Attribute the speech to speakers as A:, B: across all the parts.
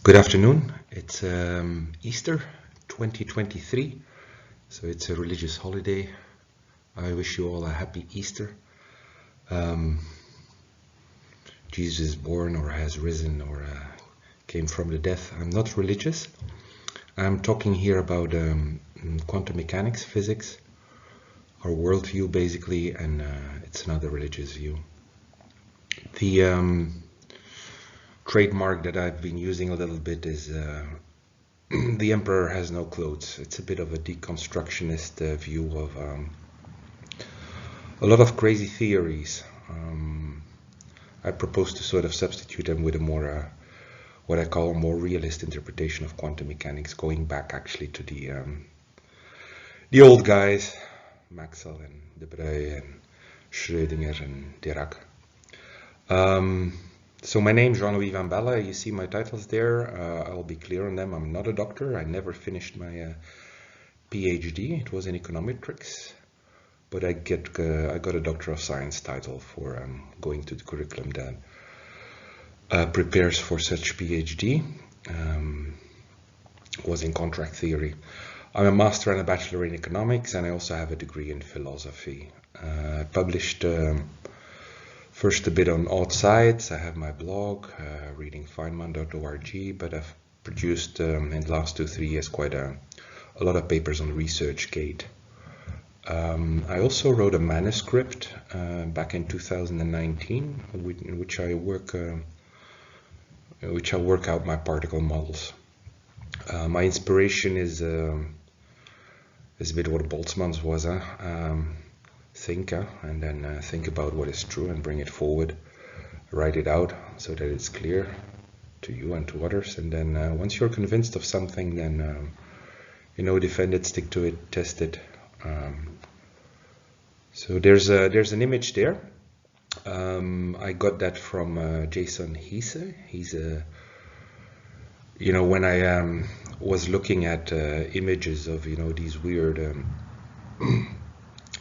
A: Good afternoon. It's Easter 2023, so it's a religious holiday. I wish you all a happy Easter. Jesus is born or has risen or came from the death. I'm not religious. I'm talking here about quantum mechanics, physics, our worldview basically, and it's another religious view. The trademark that I've been using a little bit is the emperor has no clothes. It's a bit of a deconstructionist view of a lot of crazy theories. I propose to sort of substitute them with a more what I call a more realist interpretation of quantum mechanics, going back actually to the old guys, Maxwell and De Broglie and Schrödinger and Dirac. So my name is Jean-Louis Van Belle. You see my titles there. I'll be clear on them. I'm not a doctor. I never finished my PhD. It was in econometrics, but I got a Doctor of Science title for going to the curriculum that prepares for such PhD. Was in contract theory. I'm a master and a bachelor in economics, and I also have a degree in philosophy. I published first a bit on odd sides. I have my blog, readingfeynman.org, but I've produced in the last 2-3 years quite a lot of papers on ResearchGate. I also wrote a manuscript back in 2019, in which I work out my particle models. My inspiration is a bit what Boltzmann's was. Think and then think about what is true and bring it forward, write it out so that it's clear to you and to others, and then once you're convinced of something, then defend it, stick to it, test it. So there's an image there. I got that from Jason Hesse. He's when I was looking at images of these weird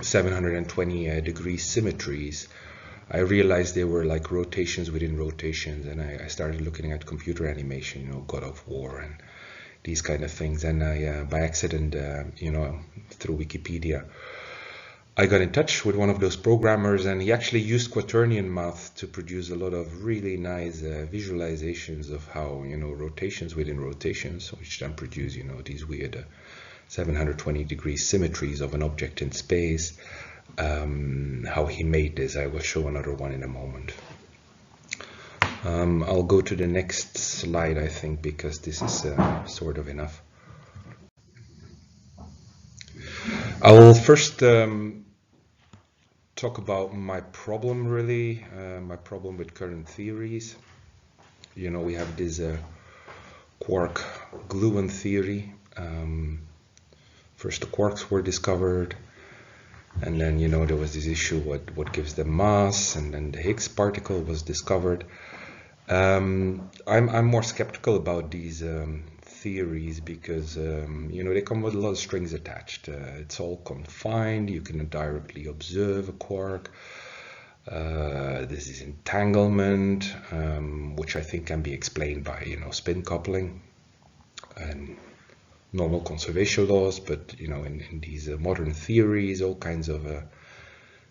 A: 720 degree symmetries, I realized they were like rotations within rotations, and I started looking at computer animation, God of War and these kind of things, and I by accident through Wikipedia I got in touch with one of those programmers, and he actually used quaternion math to produce a lot of really nice visualizations of how rotations within rotations, which then produce these weird 720 degree symmetries of an object in space. How he made this, I will show another one in a moment. I'll go to the next slide, I think, because this is sort of enough. I will first talk about my problem, really, my problem with current theories. We have this quark-gluon theory. First the quarks were discovered, and then there was this issue what gives them mass, and then the Higgs particle was discovered. I'm more skeptical about these theories because they come with a lot of strings attached. It's all confined. You cannot directly observe a quark. This is entanglement, which I think can be explained by spin coupling and normal conservation laws, but in these modern theories, all kinds of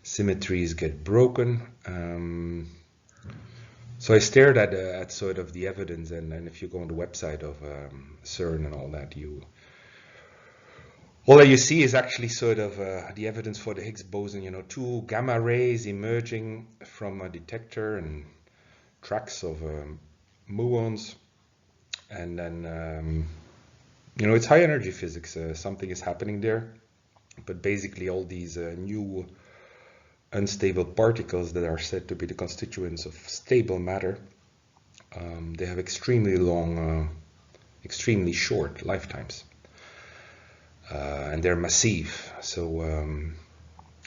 A: symmetries get broken. So I stared at sort of the evidence, and if you go on the website of CERN and all that, all that you see is actually sort of the evidence for the Higgs boson. 2 gamma rays emerging from a detector and tracks of muons, and then it's high energy physics. Something is happening there, but basically all these new unstable particles that are said to be the constituents of stable matter, they have extremely long, extremely short lifetimes, and they're massive. So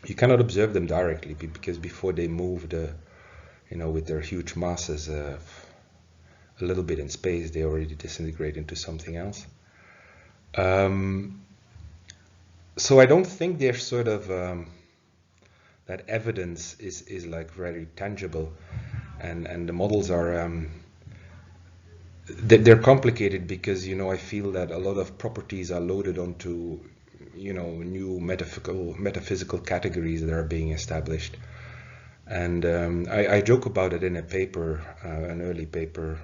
A: you cannot observe them directly because before they moved, with their huge masses, a little bit in space, they already disintegrate into something else. So I don't think they're sort of that evidence is like very tangible, and the models are they're complicated because, I feel that a lot of properties are loaded onto, new metaphysical categories that are being established. And I joke about it in a paper, an early paper.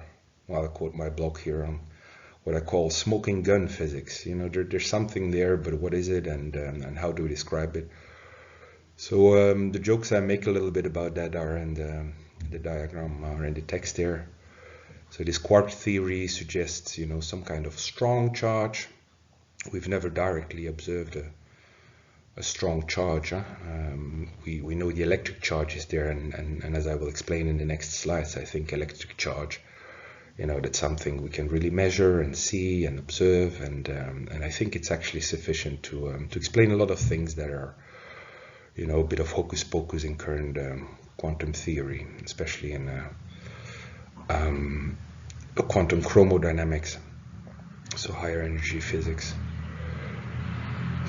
A: Well, I quote my blog here on what I call smoking gun physics. There's something there, but what is it, and how do we describe it? So the jokes I make a little bit about that are in the diagram, or in the text there. So this quark theory suggests, some kind of strong charge. We've never directly observed a strong charge. We know the electric charge is there, and as I will explain in the next slides, I think electric charge, that's something we can really measure and see and observe, and I think it's actually sufficient to explain a lot of things that are, a bit of hocus pocus in current quantum theory, especially in quantum chromodynamics, so higher energy physics.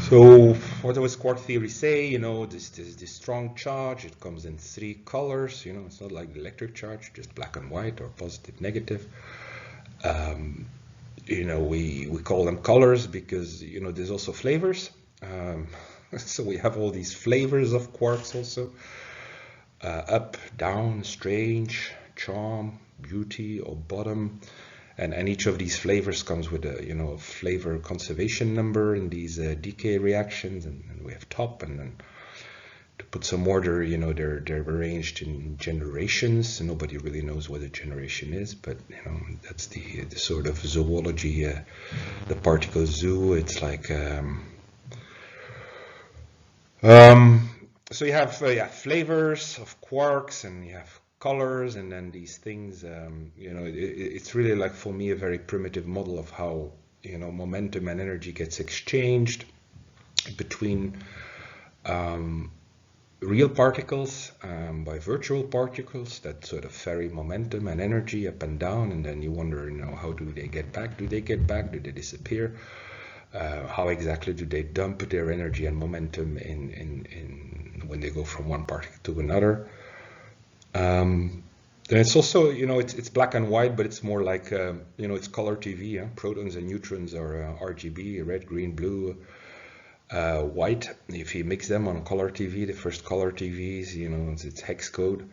A: So what does quark theory say? This strong charge, it comes in 3 colors. It's not like the electric charge, just black and white or positive, negative. We call them colors because, there's also flavors. So we have all these flavors of quarks also. Up, down, strange, charm, beauty, or bottom. And each of these flavors comes with a flavor conservation number in these decay reactions, and we have top, and then to put some order, they're arranged in generations. And nobody really knows what a generation is, but that's the sort of zoology, the particle zoo. It's like so you have flavors of quarks, and you have colors, and then these things, it's really like, for me, a very primitive model of how, momentum and energy gets exchanged between real particles by virtual particles that sort of vary momentum and energy up and down, and then you wonder, how do they get back? Do they get back? Do they disappear? How exactly do they dump their energy and momentum in when they go from one particle to another? Then it's also, it's black and white, but it's more like, it's color TV. Protons and neutrons are RGB, red, green, blue, white. If you mix them on color TV, the first color TVs, it's hex code,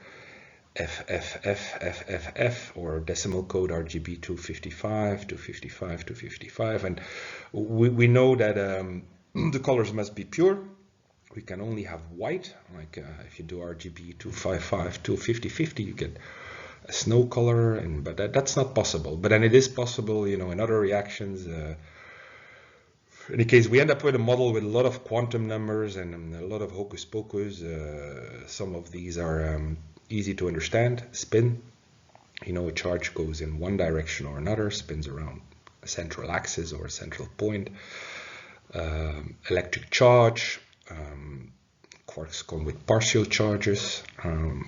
A: FFF, or decimal code RGB 255, 255, 255. And we know that the colors must be pure. We can only have white, like if you do RGB 255, 250, you get a snow color, but that's not possible. But then it is possible, in other reactions. In any case, we end up with a model with a lot of quantum numbers and a lot of hocus pocus. Some of these are easy to understand. Spin, a charge goes in one direction or another, spins around a central axis or a central point. Electric charge. Quarks come with partial charges,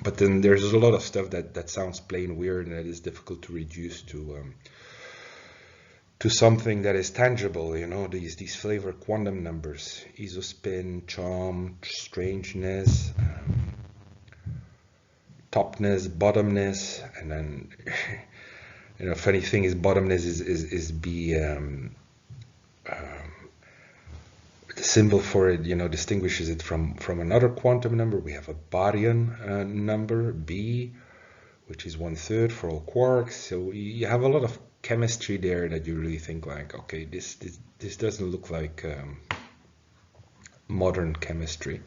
A: but then there's a lot of stuff that sounds plain weird and that is difficult to reduce to something that is tangible. These flavor quantum numbers: isospin, charm, strangeness, topness, bottomness, and then funny thing is bottomness is B. The symbol for it, distinguishes it from another quantum number. We have a baryon number, B, which is 1/3 for all quarks. So you have a lot of chemistry there that you really think like, okay, this doesn't look like modern chemistry,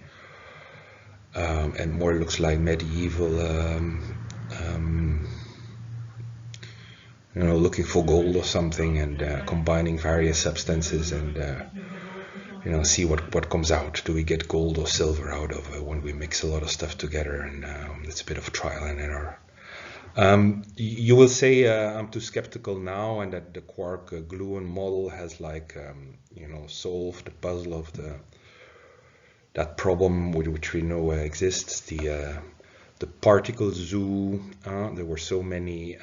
A: and more looks like medieval, looking for gold or something, and combining various substances and see what comes out. Do we get gold or silver out of when we mix a lot of stuff together? And it's a bit of trial and error. You will say I'm too skeptical now, and that the quark gluon model has solved the puzzle of that problem which we know exists. The particle zoo. There were so many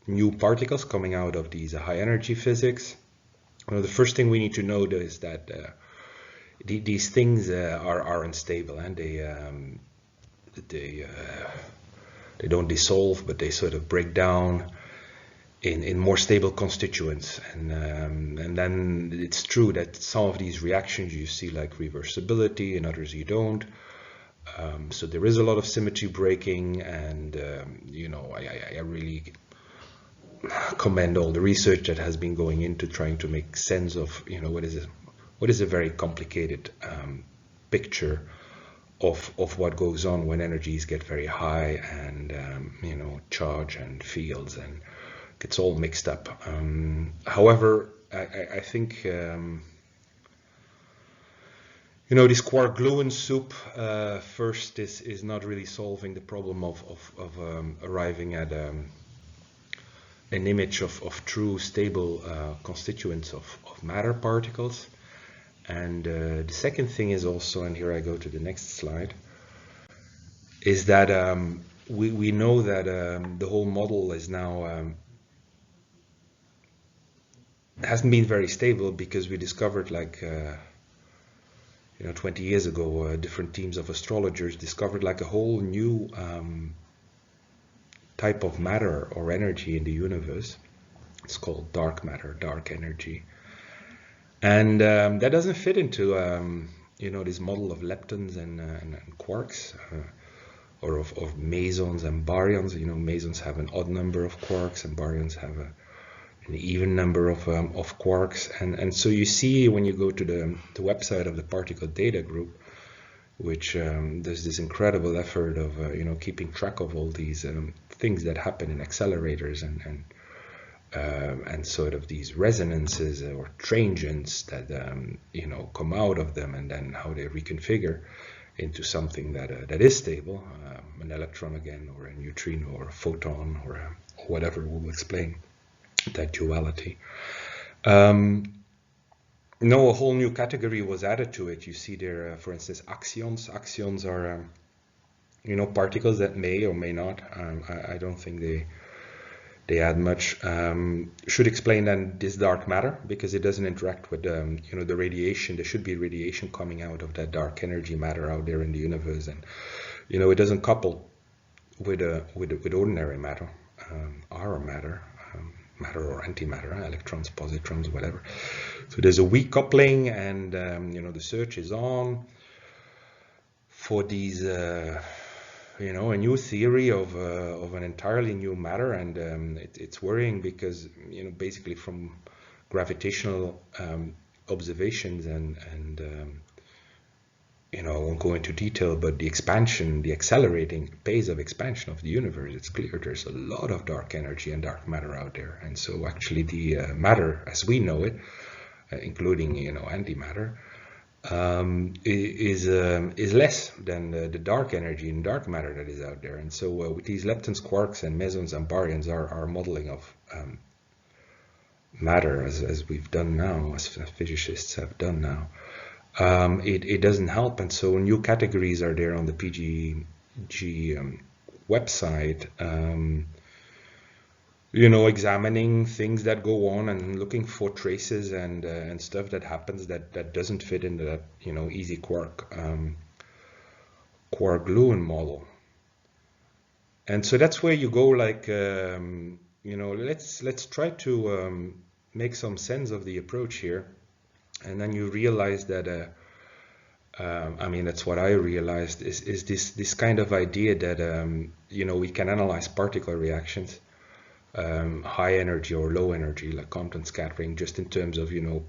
A: new particles coming out of these high energy physics. The first thing we need to know is that these things are unstable, and they don't dissolve, but they sort of break down in more stable constituents, and then it's true that some of these reactions you see like reversibility, and others you don't. So there is a lot of symmetry breaking, and you know, I really commend all the research that has been going into trying to make sense of, you know, what is a very complicated picture of what goes on when energies get very high, and you know, charge and fields, and it's all mixed up. However, I think you know, this quark gluon soup first is not really solving the problem of arriving at an image of true stable constituents of matter particles. And the second thing is also, and here I go to the next slide, is that we know that the whole model is now hasn't been very stable, because we discovered, like you know, 20 years ago, different teams of astrologers discovered like a whole new type of matter or energy in the universe. It's called dark matter, dark energy, and that doesn't fit into you know, this model of leptons and quarks, or of mesons and baryons. You know, mesons have an odd number of quarks, and baryons have an even number of quarks, and so you see when you go to the website of the particle data group, which there's this incredible effort of you know, keeping track of all these things that happen in accelerators, and sort of these resonances or transients that you know, come out of them, and then how they reconfigure into something that is stable, an electron again, or a neutrino, or a photon, or whatever. We'll explain that duality. No, a whole new category was added to it. You see there, for instance, axions. Axions are, you know, particles that may or may not. I don't think they add much. Should explain then this dark matter, because it doesn't interact with you know, the radiation. There should be radiation coming out of that dark energy matter out there in the universe, and you know, it doesn't couple with ordinary matter, our matter. Matter or antimatter, electrons, positrons, whatever. So there's a weak coupling, and you know, the search is on for these, you know, a new theory of an entirely new matter, and it's worrying, because you know, basically from gravitational observations and you know, I won't go into detail, but the expansion, the accelerating pace of expansion of the universe, it's clear there's a lot of dark energy and dark matter out there. And so actually the matter as we know it, including, you know, antimatter, is less than the dark energy and dark matter that is out there. And so with these leptons, quarks, and mesons and baryons, our modeling of matter, as we've done now, as physicists have done now, it doesn't help. And so new categories are there on the PGG website, you know, examining things that go on and looking for traces and stuff that happens that doesn't fit into that, you know, easy quark gluon model. And so that's where you go, like, you know, let's try to make some sense of the approach here. And then you realize that, I mean, that's what I realized, is this kind of idea that, you know, we can analyze particle reactions, high energy or low energy, like Compton scattering, just in terms of, you know,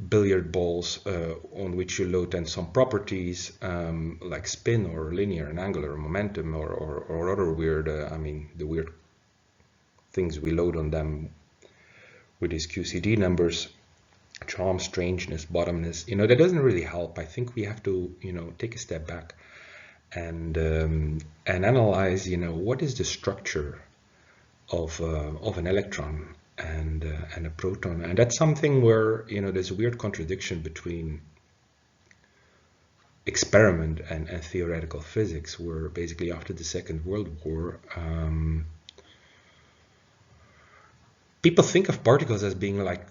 A: billiard balls on which you load then some properties, like spin or linear and angular momentum, or other weird, I mean, the weird things we load on them with these QCD numbers. Charm, strangeness, bottomness, you know, that doesn't really help. I think we have to, you know, take a step back and analyze, you know, what is the structure of an electron and a proton. And that's something where, you know, there's a weird contradiction between experiment and theoretical physics, where basically after the Second World War, people think of particles as being like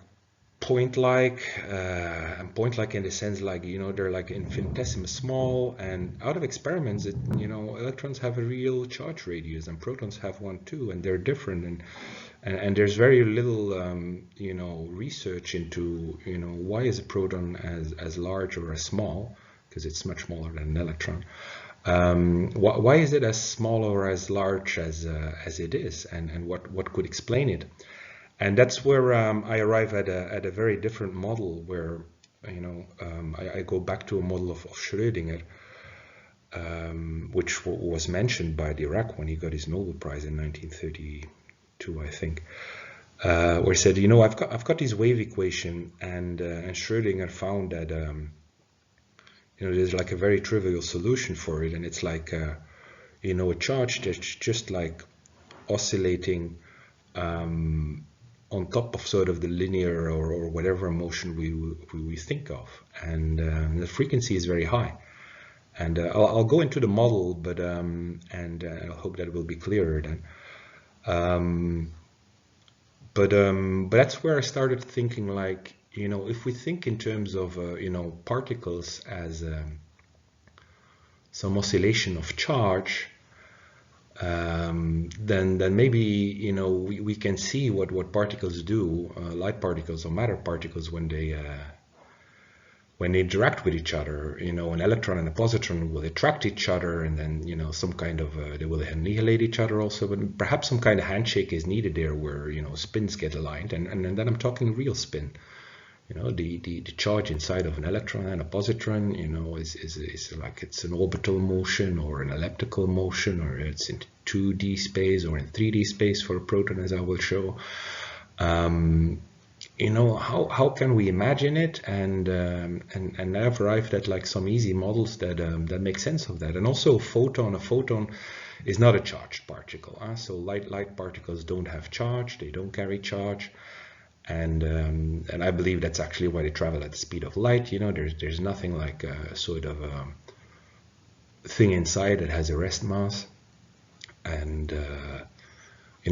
A: point-like, and point-like in the sense, like, you know, they're like infinitesimal small, and out of experiments, you know, electrons have a real charge radius and protons have one too, and they're different, And there's very little, research into, why is a proton as large or as small, because it's much smaller than an electron. Why is it as small or as large as it is, and what could explain it? And that's where I arrive at a very different model, where I go back to a model of Schrödinger, which was mentioned by Dirac when he got his Nobel Prize in 1932, I think, where he said, I've got this wave equation, and Schrödinger found that there's like a very trivial solution for it, and it's like a charge that's just like oscillating on top of sort of the linear or whatever motion we think of, and the frequency is very high. And I'll go into the model, but and I hope that will be clearer then. But that's where I started thinking, like, if we think in terms of particles as some oscillation of charge, then maybe we can see what particles do, light particles or matter particles, when they interact with each other. An electron and a positron will attract each other, and then some kind of they will annihilate each other also. But perhaps some kind of handshake is needed there, where spins get aligned, and then I'm talking real spin. The charge inside of an electron and a positron, is like it's an orbital motion or an elliptical motion, or it's in 2D space or in 3D space for a proton, as I will show. How can we imagine it? And I've arrived at like some easy models that make sense of that. And also a photon is not a charged particle. So light particles don't have charge; they don't carry charge. And I believe that's actually why they travel at the speed of light. There's nothing like a sort of thing inside that has a rest mass and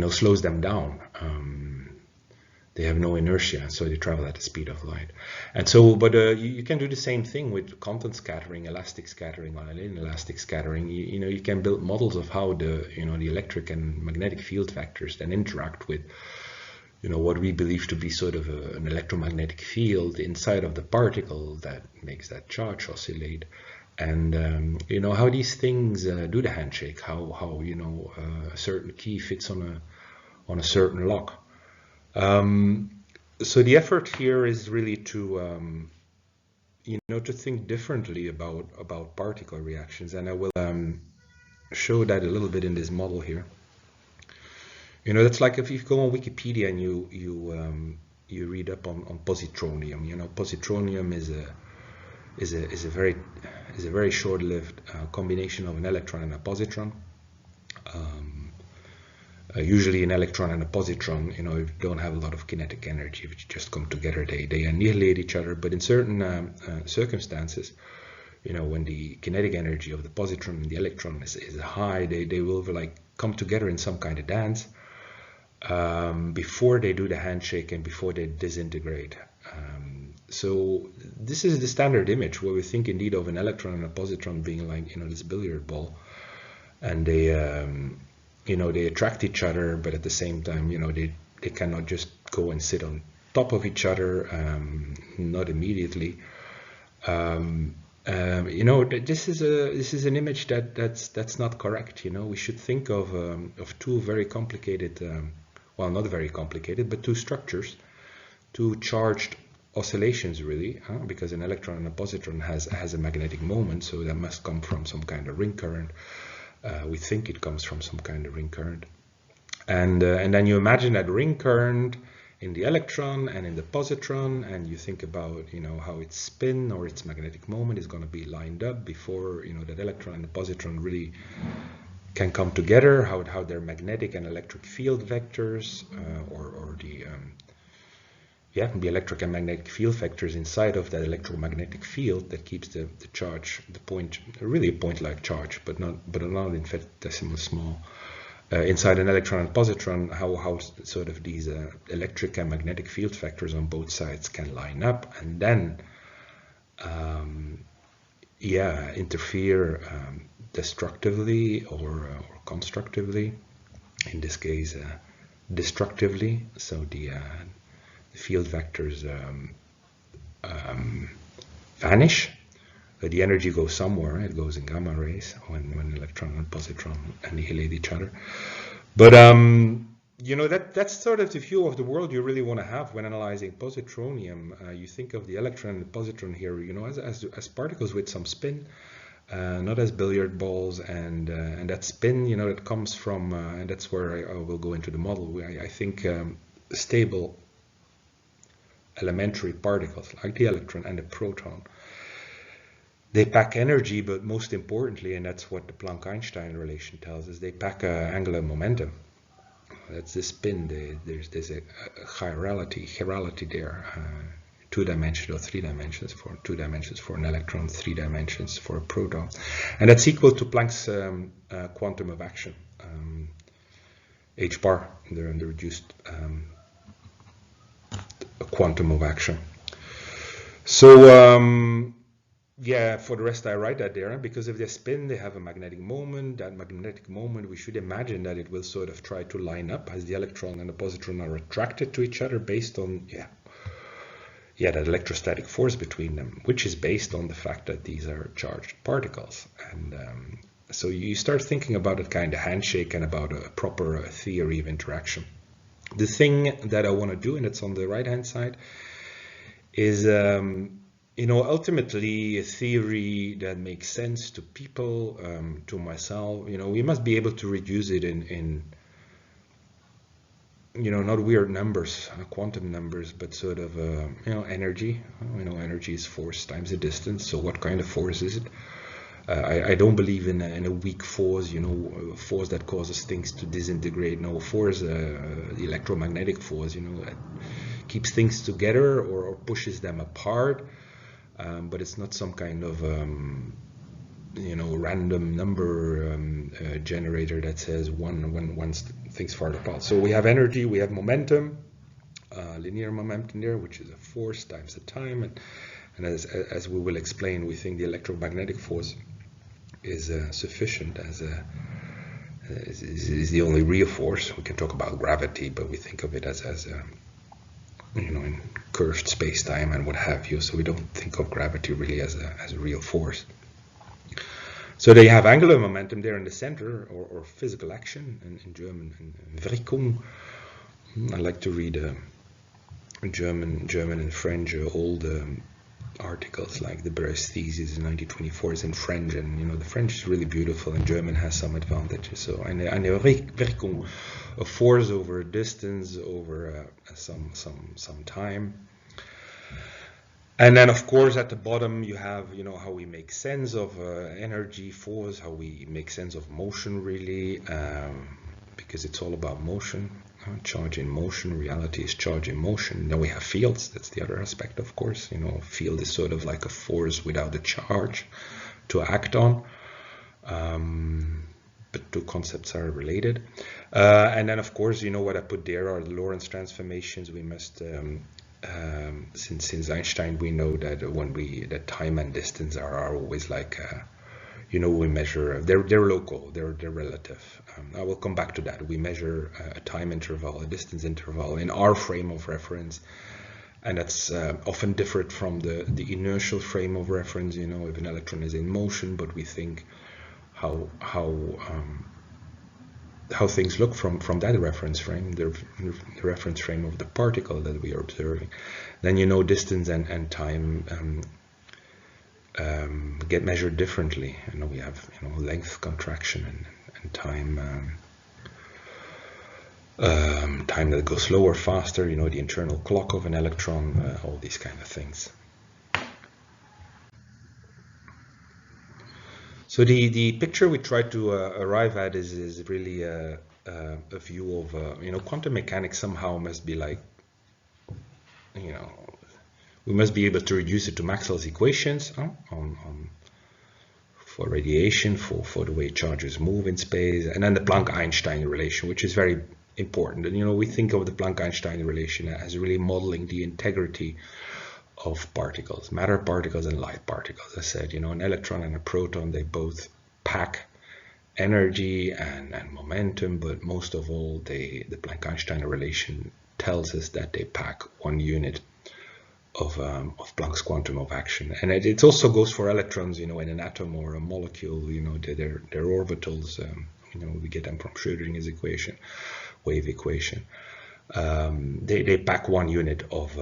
A: slows them down. They have no inertia, so they travel at the speed of light. And so, but you can do the same thing with content scattering, elastic scattering, or inelastic scattering. You can build models of how the electric and magnetic field vectors then interact with what we believe to be sort of an electromagnetic field inside of the particle that makes that charge oscillate, and how these things do the handshake, how a certain key fits on a certain lock. So the effort here is really to to think differently about particle reactions, and I will show that a little bit in this model here. That's like if you go on Wikipedia and you read up on positronium. Positronium is a very short-lived combination of an electron and a positron. Usually an electron and a positron, don't have a lot of kinetic energy. If you just come together, they annihilate each other. But in certain circumstances, when the kinetic energy of the positron and the electron is high, they will like come together in some kind of dance before they do the handshake and before they disintegrate. So this is the standard image, where we think indeed of an electron and a positron being like this billiard ball, and they they attract each other, but at the same time they cannot just go and sit on top of each other, not immediately. This is an image that's not correct. We should think of two very complicated, well, not very complicated, but two structures, two charged oscillations, really, because an electron and a positron has a magnetic moment, so that must come from some kind of ring current. We think it comes from some kind of ring current, and then you imagine that ring current in the electron and in the positron, and you think about how its spin or its magnetic moment is going to be lined up before that electron and the positron really can come together, how their magnetic and electric field vectors or the electric and magnetic field vectors inside of that electromagnetic field that keeps the charge, the point, really a point-like charge, but not infinitesimal small, inside an electron and positron, how sort of these electric and magnetic field vectors on both sides can line up and then interfere destructively or constructively. In this case, destructively, so the field vectors vanish. The energy goes somewhere. It goes in gamma rays when electron and positron annihilate each other. But you know, that's sort of the view of the world you really want to have when analyzing positronium. You think of the electron and the positron here, you know, as particles with some spin, not as billiard balls, and that spin, you know, that comes from, and that's where I will go into the model. I think stable elementary particles like the electron and the proton, they pack energy, but most importantly, and that's what the Planck-Einstein relation tells us, they pack angular momentum. That's the spin. There's a chirality there, 2 dimensional, 3 dimensions for 2 dimensions for an electron, 3 dimensions for a proton, and that's equal to Planck's quantum of action, h bar, the reduced quantum of action. So yeah, for the rest I write that there, because if they spin, they have a magnetic moment. That magnetic moment, we should imagine that it will sort of try to line up as the electron and the positron are attracted to each other based on, that electrostatic force between them, which is based on the fact that these are charged particles. And so you start thinking about a kind of handshake and about a proper theory of interaction. The thing that I want to do, and it's on the right-hand side, is you know, ultimately a theory that makes sense to people, to myself. You know, we must be able to reduce it in you know, not weird numbers, quantum numbers, but sort of, you know, energy. You know, energy is force times the distance. So what kind of force is it? I don't believe in a weak force, you know, a force that causes things to disintegrate. No, force, the electromagnetic force, you know, keeps things together or pushes them apart. But it's not some kind of, you know, random number generator that says when things fall apart. So we have energy, we have momentum, linear momentum there, which is a force times the time. And as we will explain, we think the electromagnetic force is sufficient as is the only real force. We can talk about gravity, but we think of it as you know, in curved space-time and what have you. So we don't think of gravity really as a real force. So they have angular momentum there in the center, or physical action, in German, Wirkung. I like to read German and French old articles, like the Brest thesis in 1924 is in French, and you know, the French is really beautiful, and German has some advantages. So eine Wirkung, a force over a distance, over some time. And then, of course, at the bottom you have, you know, how we make sense of energy, force, how we make sense of motion, really, because it's all about motion. Charge in motion, reality is charge in motion. Then we have fields. That's the other aspect, of course. You know, a field is sort of like a force without a charge to act on. But two concepts are related. And then, of course, you know, what I put there are the Lorentz transformations. We must, since Einstein, we know that that time and distance are always like, you know, we measure, they're local, they're relative. I will come back to that. We measure a time interval, a distance interval in our frame of reference, and that's often different from the inertial frame of reference. You know, if an electron is in motion, but we think how things look from that reference frame, the reference frame of the particle that we are observing. Then, you know, distance and time get measured differently. You know, we have, you know, length contraction and time time that goes slower, faster, you know, the internal clock of an electron, all these kind of things. So the picture we try to arrive at is really a view of, you know, quantum mechanics somehow must be like, you know, we must be able to reduce it to Maxwell's equations for radiation, for the way charges move in space, and then the Planck-Einstein relation, which is very important. And, you know, we think of the Planck-Einstein relation as really modeling the integrity of particles, matter particles and light particles. As I said, you know, an electron and a proton, they both pack energy and momentum, but most of all, the Planck-Einstein relation tells us that they pack 1 unit of Planck's quantum of action. And it also goes for electrons, in an atom or a molecule, their orbitals, we get them from Schrödinger's equation, wave equation. They pack 1 unit of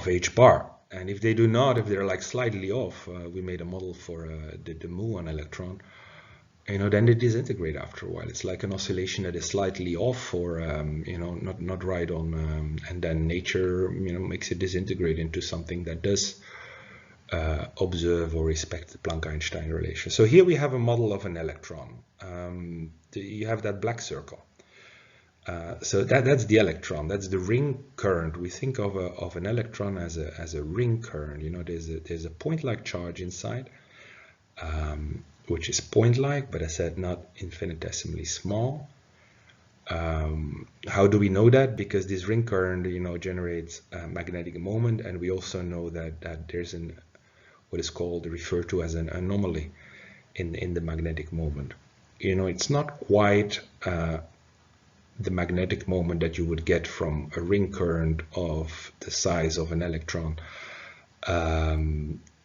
A: h bar. And if they do not, if they're like slightly off, we made a model for the muon electron, then they disintegrate after a while. It's like an oscillation that is slightly off, or not right on, and then nature makes it disintegrate into something that does observe or respect the Planck-Einstein relation. So here we have a model of an electron. You have that black circle. So that's the electron. That's the ring current. We think of an electron as a ring current. There's a point-like charge inside, which is point-like, but I said not infinitesimally small. How do we know that? Because this ring current, generates a magnetic moment, and we also know that there's what is called, referred to as an anomaly in the magnetic moment. It's not quite the magnetic moment that you would get from a ring current of the size of an electron,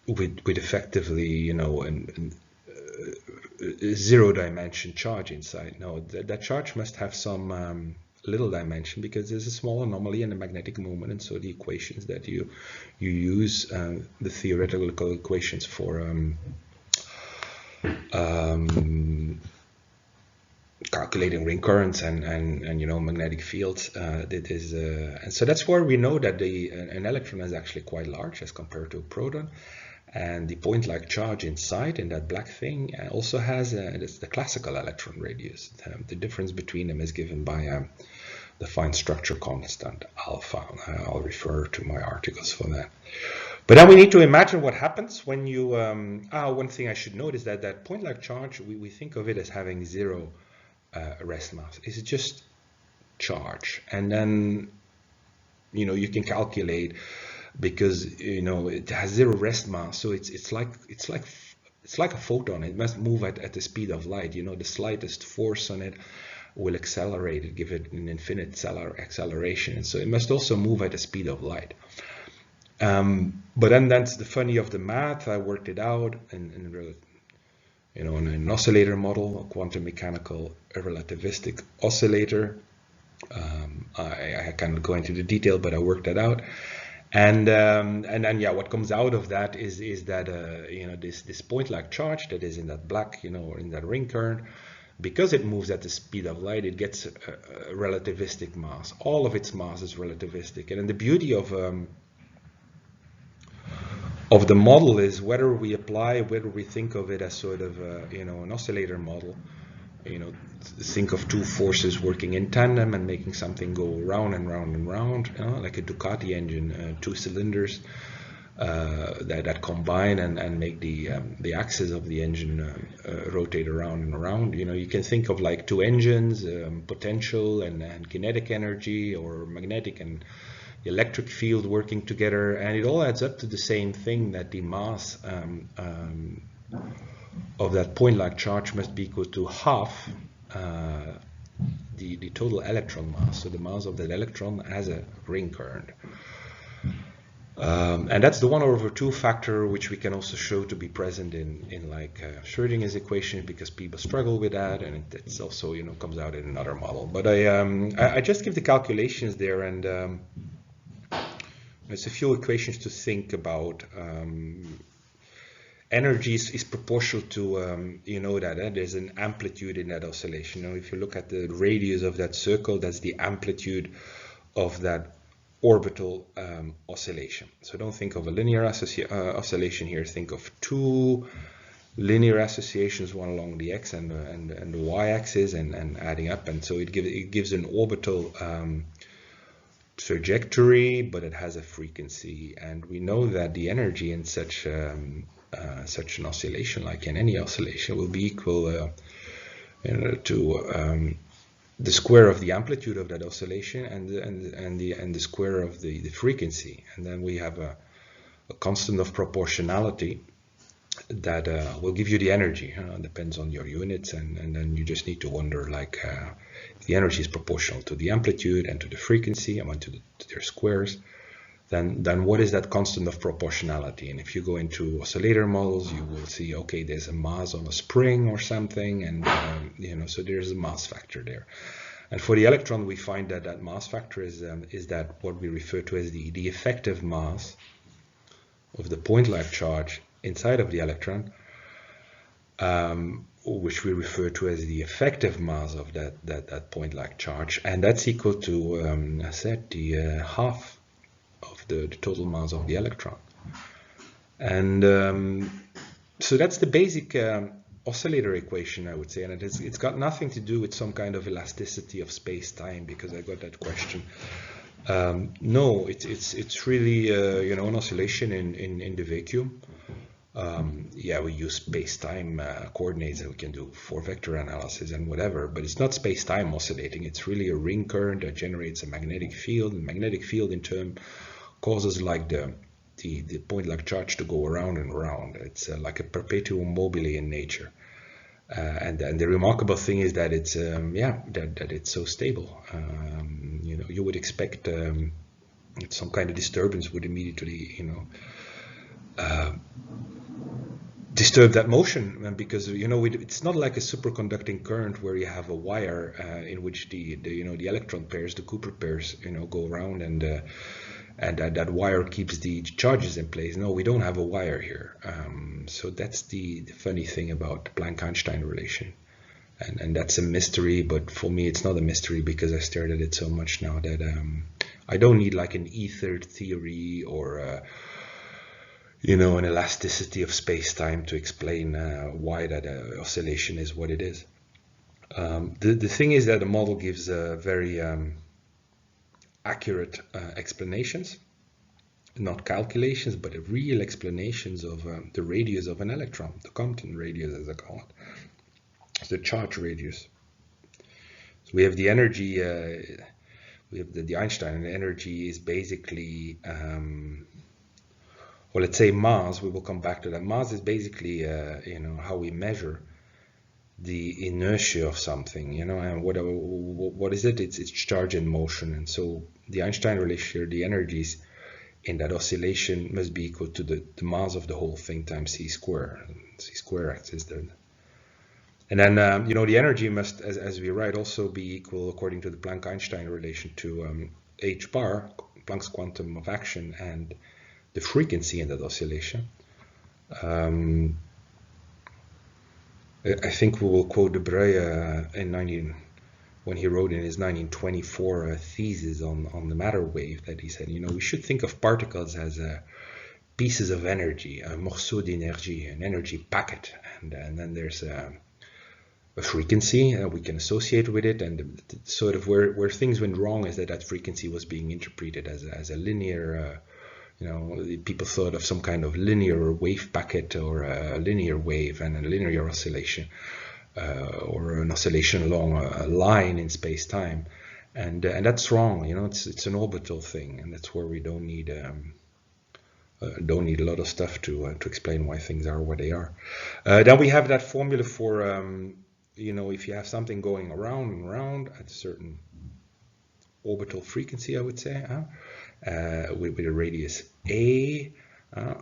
A: with effectively, a zero-dimension charge inside. No, that charge must have some little dimension, because there's a small anomaly in the magnetic moment, and so the equations that you use, the theoretical equations for calculating ring currents and magnetic fields, and so that's where we know that an electron is actually quite large as compared to a proton. And the point-like charge inside in that black thing also has the classical electron radius. The difference between them is given by the fine structure constant alpha. I'll refer to my articles for that. But then we need to imagine what happens when you. One thing I should note is that point-like charge, we think of it as having zero rest mass. It's just charge, and then you can calculate, because it has zero rest mass, so it's like a photon. It must move at the speed of light. The slightest force on it will accelerate it, give it an infinite acceleration, and so it must also move at the speed of light. But then that's the funny of the math. I worked it out in an oscillator model, a quantum mechanical relativistic oscillator. I cannot go into the detail, but I worked that out. And then what comes out of that is that this point-like charge that is in that black, or in that ring current, because it moves at the speed of light, it gets a relativistic mass. All of its mass is relativistic, and then the beauty of the model is whether we think of it as sort of an oscillator model. Think of two forces working in tandem and making something go round and round and round, like a Ducati engine, 2 cylinders that combine and make the axis of the engine rotate around and around. You can think of like 2 engines, potential and kinetic energy, or magnetic and electric field working together, and it all adds up to the same thing, that the mass of that point-like charge must be equal to half the total electron mass, so the mass of that electron as a ring current. And that's the 1/2 factor, which we can also show to be present in like Schrödinger's equation, because people struggle with that, and it's also comes out in another model. But I just give the calculations there, and there's a few equations to think about. Energy is proportional to, that there's an amplitude in that oscillation. If you look at the radius of that circle, that's the amplitude of that orbital oscillation. So don't think of a linear oscillation here. Think of 2 linear associations, one along the x and the y-axis, and adding up. And so it gives an orbital trajectory, but it has a frequency. And we know that the energy in such an oscillation, like in any oscillation, will be equal to the square of the amplitude of that oscillation and the square of the frequency. And then we have a constant of proportionality that will give you the energy. Depends on your units, and then you just need to wonder, like, if the energy is proportional to the amplitude and to the frequency, and to their squares, then what is that constant of proportionality? And if you go into oscillator models, you will see, okay, there's a mass on a spring or something, and so there's a mass factor there. And for the electron, we find that that mass factor is that what we refer to as the effective mass of the point-like charge inside of the electron, which we refer to as the effective mass of that point-like charge, and that's equal to, I said, the half of the total mass of the electron. And so that's the basic oscillator equation, I would say, and it's got nothing to do with some kind of elasticity of space-time, because I got that question. No, it's really an oscillation in the vacuum. Yeah, we use space-time coordinates, and we can do 4-vector analysis and whatever, but it's not space-time oscillating. It's really a ring current that generates a magnetic field. And magnetic field in turn causes like the point-like charge to go around and around. It's like a perpetuum mobile in nature. And the remarkable thing is that it's that it's so stable. You would expect some kind of disturbance would immediately disturb that motion, because it's not like a superconducting current where you have a wire in which the electron pairs, the Cooper pairs, go around, and that wire keeps the charges in place. No, we don't have a wire here. So that's the funny thing about the Planck-Einstein relation, and that's a mystery. But for me, it's not a mystery, because I stared at it so much now that I don't need like an ether theory or an elasticity of space-time to explain why that oscillation is what it is. The thing is that the model gives very accurate explanations, not calculations, but real explanations of the radius of an electron, the Compton radius, as I call it. It's the charge radius. So we have the energy, we have the Einstein, and the energy is basically, well, let's say mass. We will come back to that. Mass is basically, how we measure the inertia of something, and what is it? It's charge in motion. And so the Einstein relation here, the energies in that oscillation must be equal to the mass of the whole thing times c square. C square acts as the, and then the energy must, as we write, also be equal, according to the Planck-Einstein relation, to h bar, Planck's quantum of action, and the frequency in that oscillation. I think we will quote De Broglie when he wrote in his 1924 thesis on the matter wave, that he said, we should think of particles as pieces of energy, un morceau d'énergie, an energy packet, and then there's a frequency we can associate with it, and sort of where things went wrong is that frequency was being interpreted as a linear. People thought of some kind of linear wave packet, or a linear wave and a linear oscillation, or an oscillation along a line in space-time, and that's wrong. It's an orbital thing, and that's where we don't need a lot of stuff to explain why things are what they are. Then we have that formula for if you have something going around and around at a certain orbital frequency, I would say, with a radius a,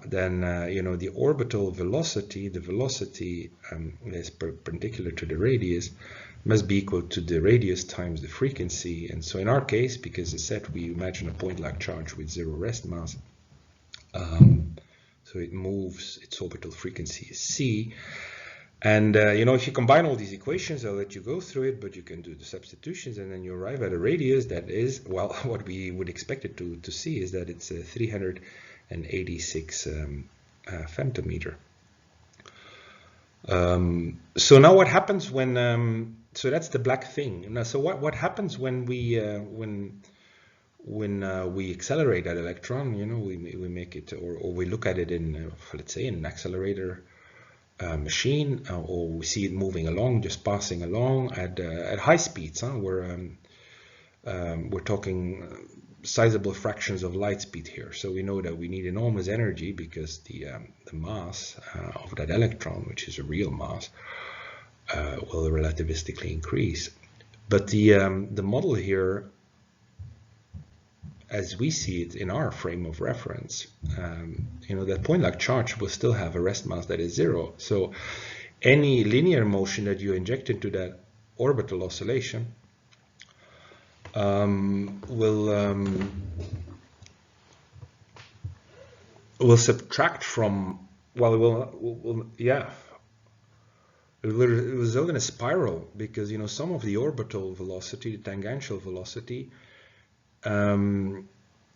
A: then the orbital velocity, is perpendicular to the radius, must be equal to the radius times the frequency. And so in our case, because as said, we imagine a point-like charge with zero rest mass, so it moves, its orbital frequency is c. And if you combine all these equations, I'll let you go through it, but you can do the substitutions, and then you arrive at a radius that is, well, what we would expect it to see is that it's 386 femtometer. So now what happens when, so that's the black thing. Now, so what happens when we accelerate that electron? We make it, or we look at it in, let's say, in an accelerator machine, or we see it moving along, just passing along at high speeds. We're talking, sizable fractions of light speed here. So we know that we need enormous energy because the mass of that electron, which is a real mass, will relativistically increase. But the model here, as we see it in our frame of reference, that point-like charge will still have a rest mass that is 0. So any linear motion that you inject into that orbital oscillation will subtract from, well, it will result in a spiral, because some of the orbital velocity, the tangential velocity, the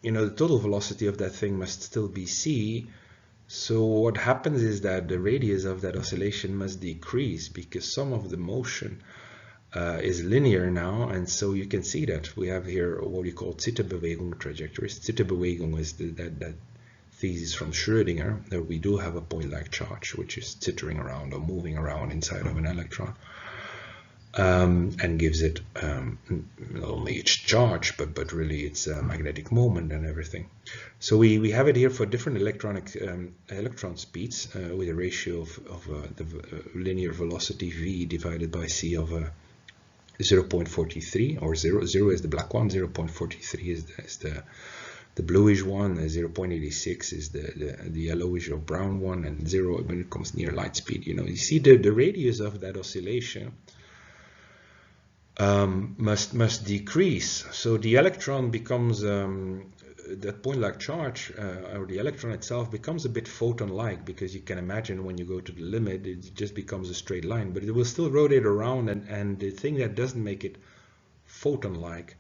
A: total velocity of that thing must still be c. So what happens is that the radius of that oscillation must decrease, because some of the motion is linear now, and so you can see that we have here what we call Zitterbewegung trajectories. Zitterbewegung is that thesis from Schrödinger, that we do have a point-like charge which is zittering around or moving around inside of an electron, and gives it not only its charge, but really its magnetic moment and everything. So we have it here for different electron speeds with a ratio of the linear velocity v divided by c of 0.43, or 0 is the black one, 0.43 is the bluish one, 0.86 is the yellowish or brown one, and 0 when it comes near light speed. You see the radius of that oscillation must decrease. So the electron becomes that point-like charge, or the electron itself becomes a bit photon-like, because you can imagine when you go to the limit, it just becomes a straight line, but it will still rotate around, and the thing that doesn't make it photon-like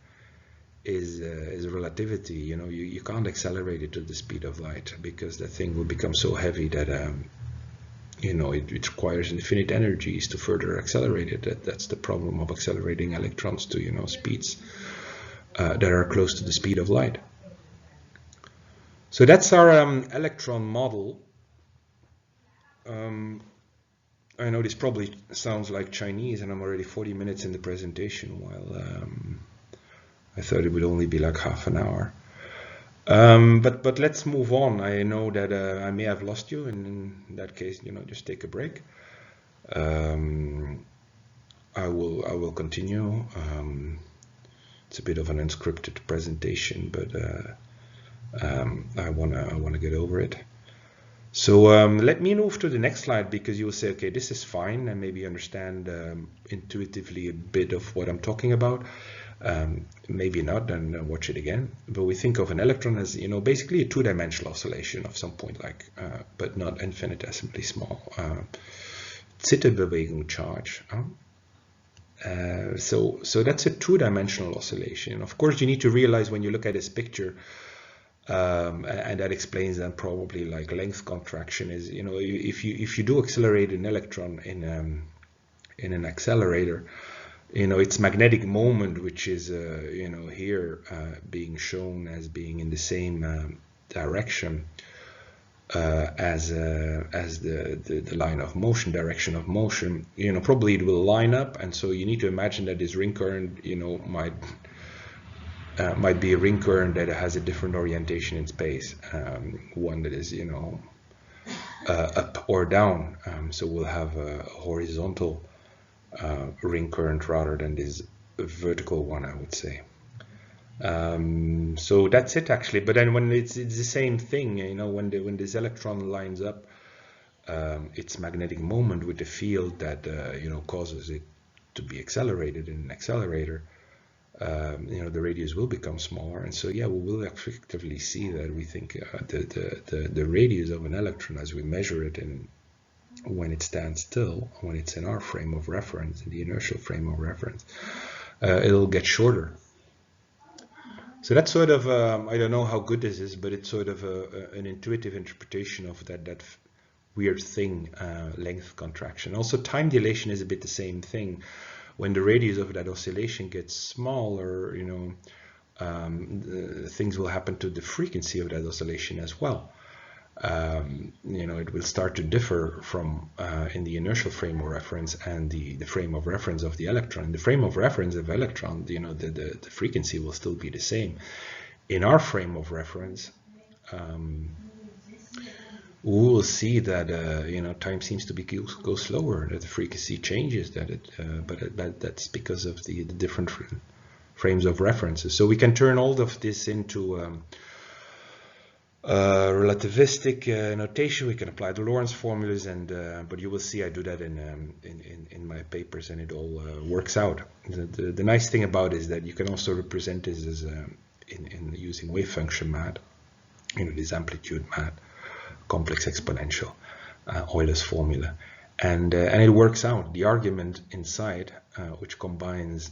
A: is relativity. You can't accelerate it to the speed of light, because the thing will become so heavy that it requires infinite energies to further accelerate it. That's the problem of accelerating electrons to speeds that are close to the speed of light. So that's our electron model. I know this probably sounds like Chinese, and I'm already 40 minutes in the presentation, while I thought it would only be like half an hour. But let's move on. I know that I may have lost you, and in that case, just take a break. I will continue. It's a bit of an unscripted presentation, but I wanna get over it. So let me move to the next slide, because you will say, okay, this is fine, and maybe understand intuitively a bit of what I'm talking about. Maybe not, and watch it again. But we think of an electron as basically a two-dimensional oscillation of some point, but not infinitesimally small. Zitterbewegung charge. So that's a two-dimensional oscillation. Of course, you need to realize when you look at this picture, and that explains then probably length contraction is, if you do accelerate an electron in an accelerator, its magnetic moment, which is here being shown as being in the same direction as the line of motion, direction of motion, probably it will line up, and so you need to imagine that this ring current might be a ring current that has a different orientation in space, one that is up or down. So we'll have a horizontal ring current rather than this vertical one, I would say. So that's it actually. But then when it's the same thing, when this electron lines up its magnetic moment with the field that causes it to be accelerated in an accelerator, the radius will become smaller, and so we will effectively see that we think the radius of an electron, as we measure it when it stands still, when it's in our frame of reference, in the inertial frame of reference, it'll get shorter. So that's sort of, I don't know how good this is, but it's sort of an intuitive interpretation of that weird thing, length contraction. Also, time dilation is a bit the same thing. When the radius of that oscillation gets smaller, things will happen to the frequency of that oscillation as well. It will start to differ from in the inertial frame of reference and the frame of reference of the electron. In the frame of reference of electron, the frequency will still be the same. in our frame of reference, we will see that time seems to go slower, that the frequency changes, but that's because of the different frames of references. So we can turn all of this into relativistic notation. We can apply the Lorentz formulas, but you will see I do that in my papers, and it all works out. The nice thing about it is that you can also represent this as in using wave function math, this amplitude math, complex exponential, Euler's formula, and it works out. The argument inside, which combines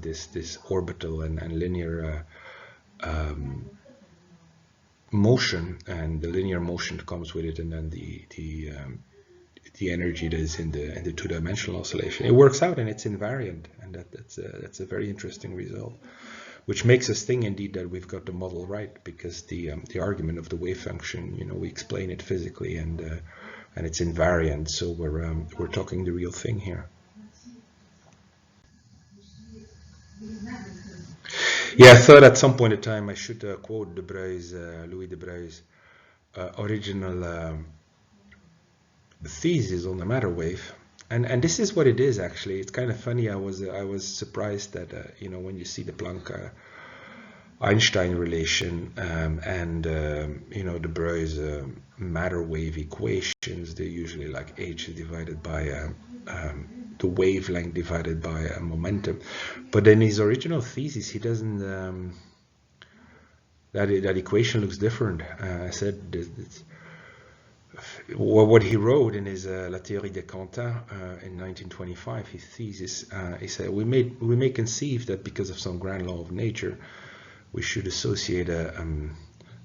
A: this orbital and linear motion, and the linear motion that comes with it, and then the energy that is in the two-dimensional oscillation, it works out, and it's invariant, and that's a very interesting result, which makes us think indeed that we've got the model right, because the argument of the wave function, we explain it physically, and it's invariant, so we're talking the real thing here. Yeah, I thought at some point in time I should quote Louis de Bruij's original thesis on the matter wave, and this is what it is actually. It's kind of funny. I was surprised that when you see the Planck-Einstein relation and de Bruij's matter wave equations, they're usually like h divided by the wavelength divided by momentum. But in his original thesis, he doesn't. That equation looks different. I said what he wrote in his La théorie des quanta in 1925, his thesis. He said we may conceive that because of some grand law of nature, we should associate a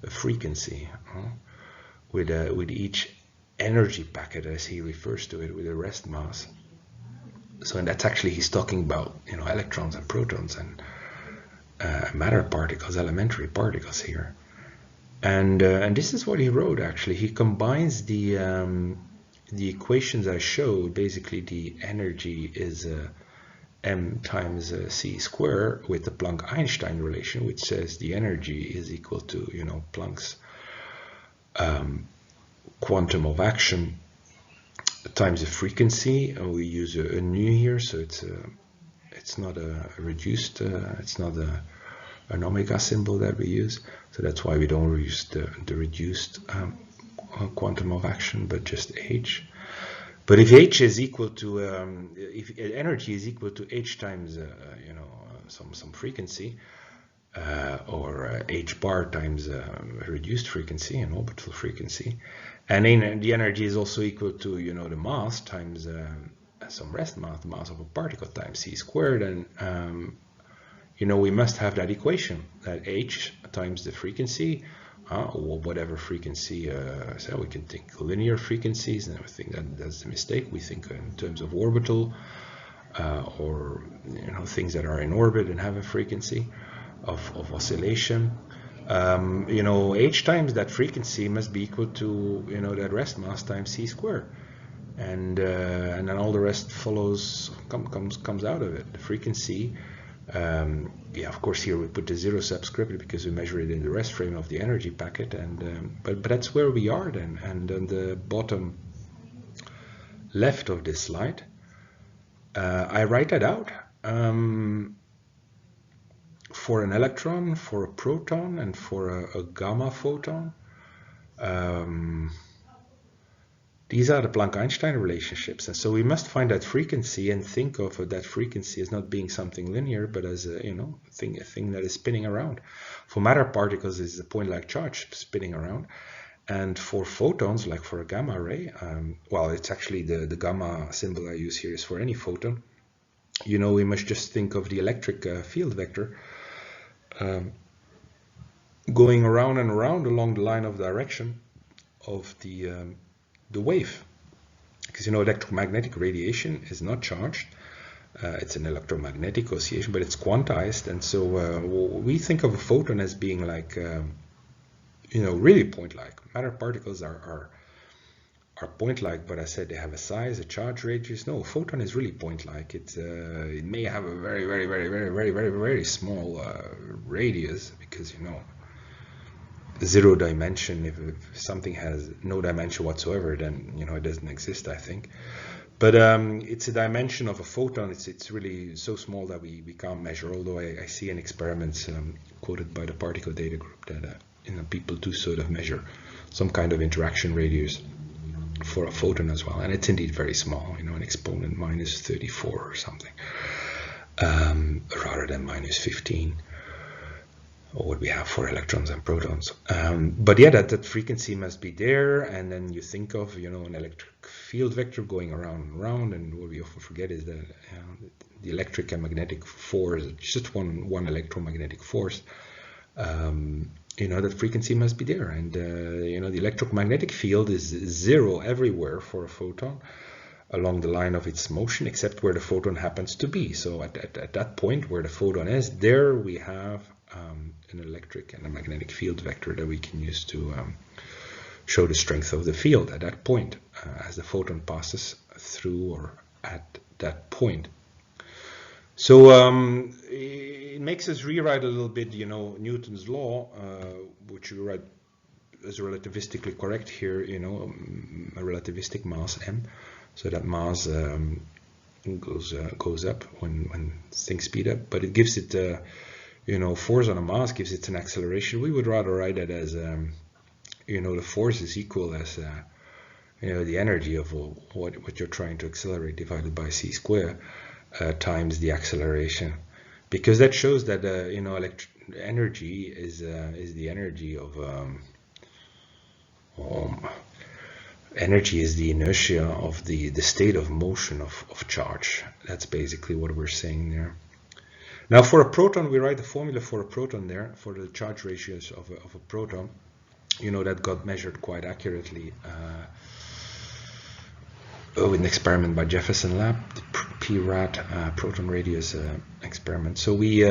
A: frequency with each energy packet, as he refers to it, with a rest mass. So, and that's actually, he's talking about electrons and protons and matter particles, elementary particles here, and this is what he wrote. Actually, he combines the equations I showed. Basically, the energy is m times c squared with the Planck-Einstein relation, which says the energy is equal to Planck's quantum of action times the frequency, and we use a nu here, so it's not a reduced, it's not an omega symbol that we use, so that's why we don't use the reduced quantum of action, but just h. But if h is equal to if energy is equal to h times some frequency, or h bar times reduced frequency, an orbital frequency, and then the energy is also equal to the mass times some rest mass, the mass of a particle times c squared, and we must have that equation, that h times the frequency, or whatever frequency. So we can think linear frequencies, and I think that's a mistake. We think in terms of orbital, or things that are in orbit and have a frequency of oscillation. H times that frequency must be equal to that rest mass times c squared, and then all the rest follows, comes out of it. The frequency, of course here we put the zero subscript because we measure it in the rest frame of the energy packet, and but that's where we are then. And on the bottom left of this slide, I write that out. For an electron, for a proton, and for a gamma photon. These are the Planck-Einstein relationships, and so we must find that frequency and think of that frequency as not being something linear, but as a thing that is spinning around. For matter particles, it's a point-like charge spinning around, and for photons, like for a gamma ray, well, it's actually the gamma symbol I use here is for any photon. We must just think of the electric field vector going around and around along the line of direction of the wave, because electromagnetic radiation is not charged. It's an electromagnetic oscillation, but it's quantized, and so we think of a photon as being like really point-like. Matter particles are point-like, but I said they have a size, a charge radius. No, a photon is really point-like. It may have a very, very, very, very, very, very, very small radius, because zero dimension. If something has no dimension whatsoever, then it doesn't exist, I think. But it's a dimension of a photon. It's really so small that we can't measure. Although I see in experiments quoted by the particle data group that people do sort of measure some kind of interaction radius for a photon as well, and it's indeed very small. An exponent -34 or something, rather than -15. Or what we have for electrons and protons. But yeah, that frequency must be there, and then you think of an electric field vector going around and around, and what we often forget is that the electric and magnetic force, just one electromagnetic force, that frequency must be there, and the electromagnetic field is zero everywhere for a photon along the line of its motion, except where the photon happens to be. So at that point where the photon is, there we have an electric and a magnetic field vector that we can use to show the strength of the field at that point as the photon passes through or at that point. So it makes us rewrite a little bit, Newton's law, which we write as relativistically correct here, a relativistic mass m. So that mass goes up when things speed up, but it gives it force on a mass gives it an acceleration. We would rather write it as the force is equal as the energy of what you're trying to accelerate divided by c squared times the acceleration, because that shows that energy is the energy of energy is the inertia of the state of motion of charge. That's basically what we're saying there. Now for a proton, we write the formula for a proton there, for the charge ratios of a proton, that got measured quite accurately in an experiment by Jefferson Lab, the PRAT, proton radius experiment. So we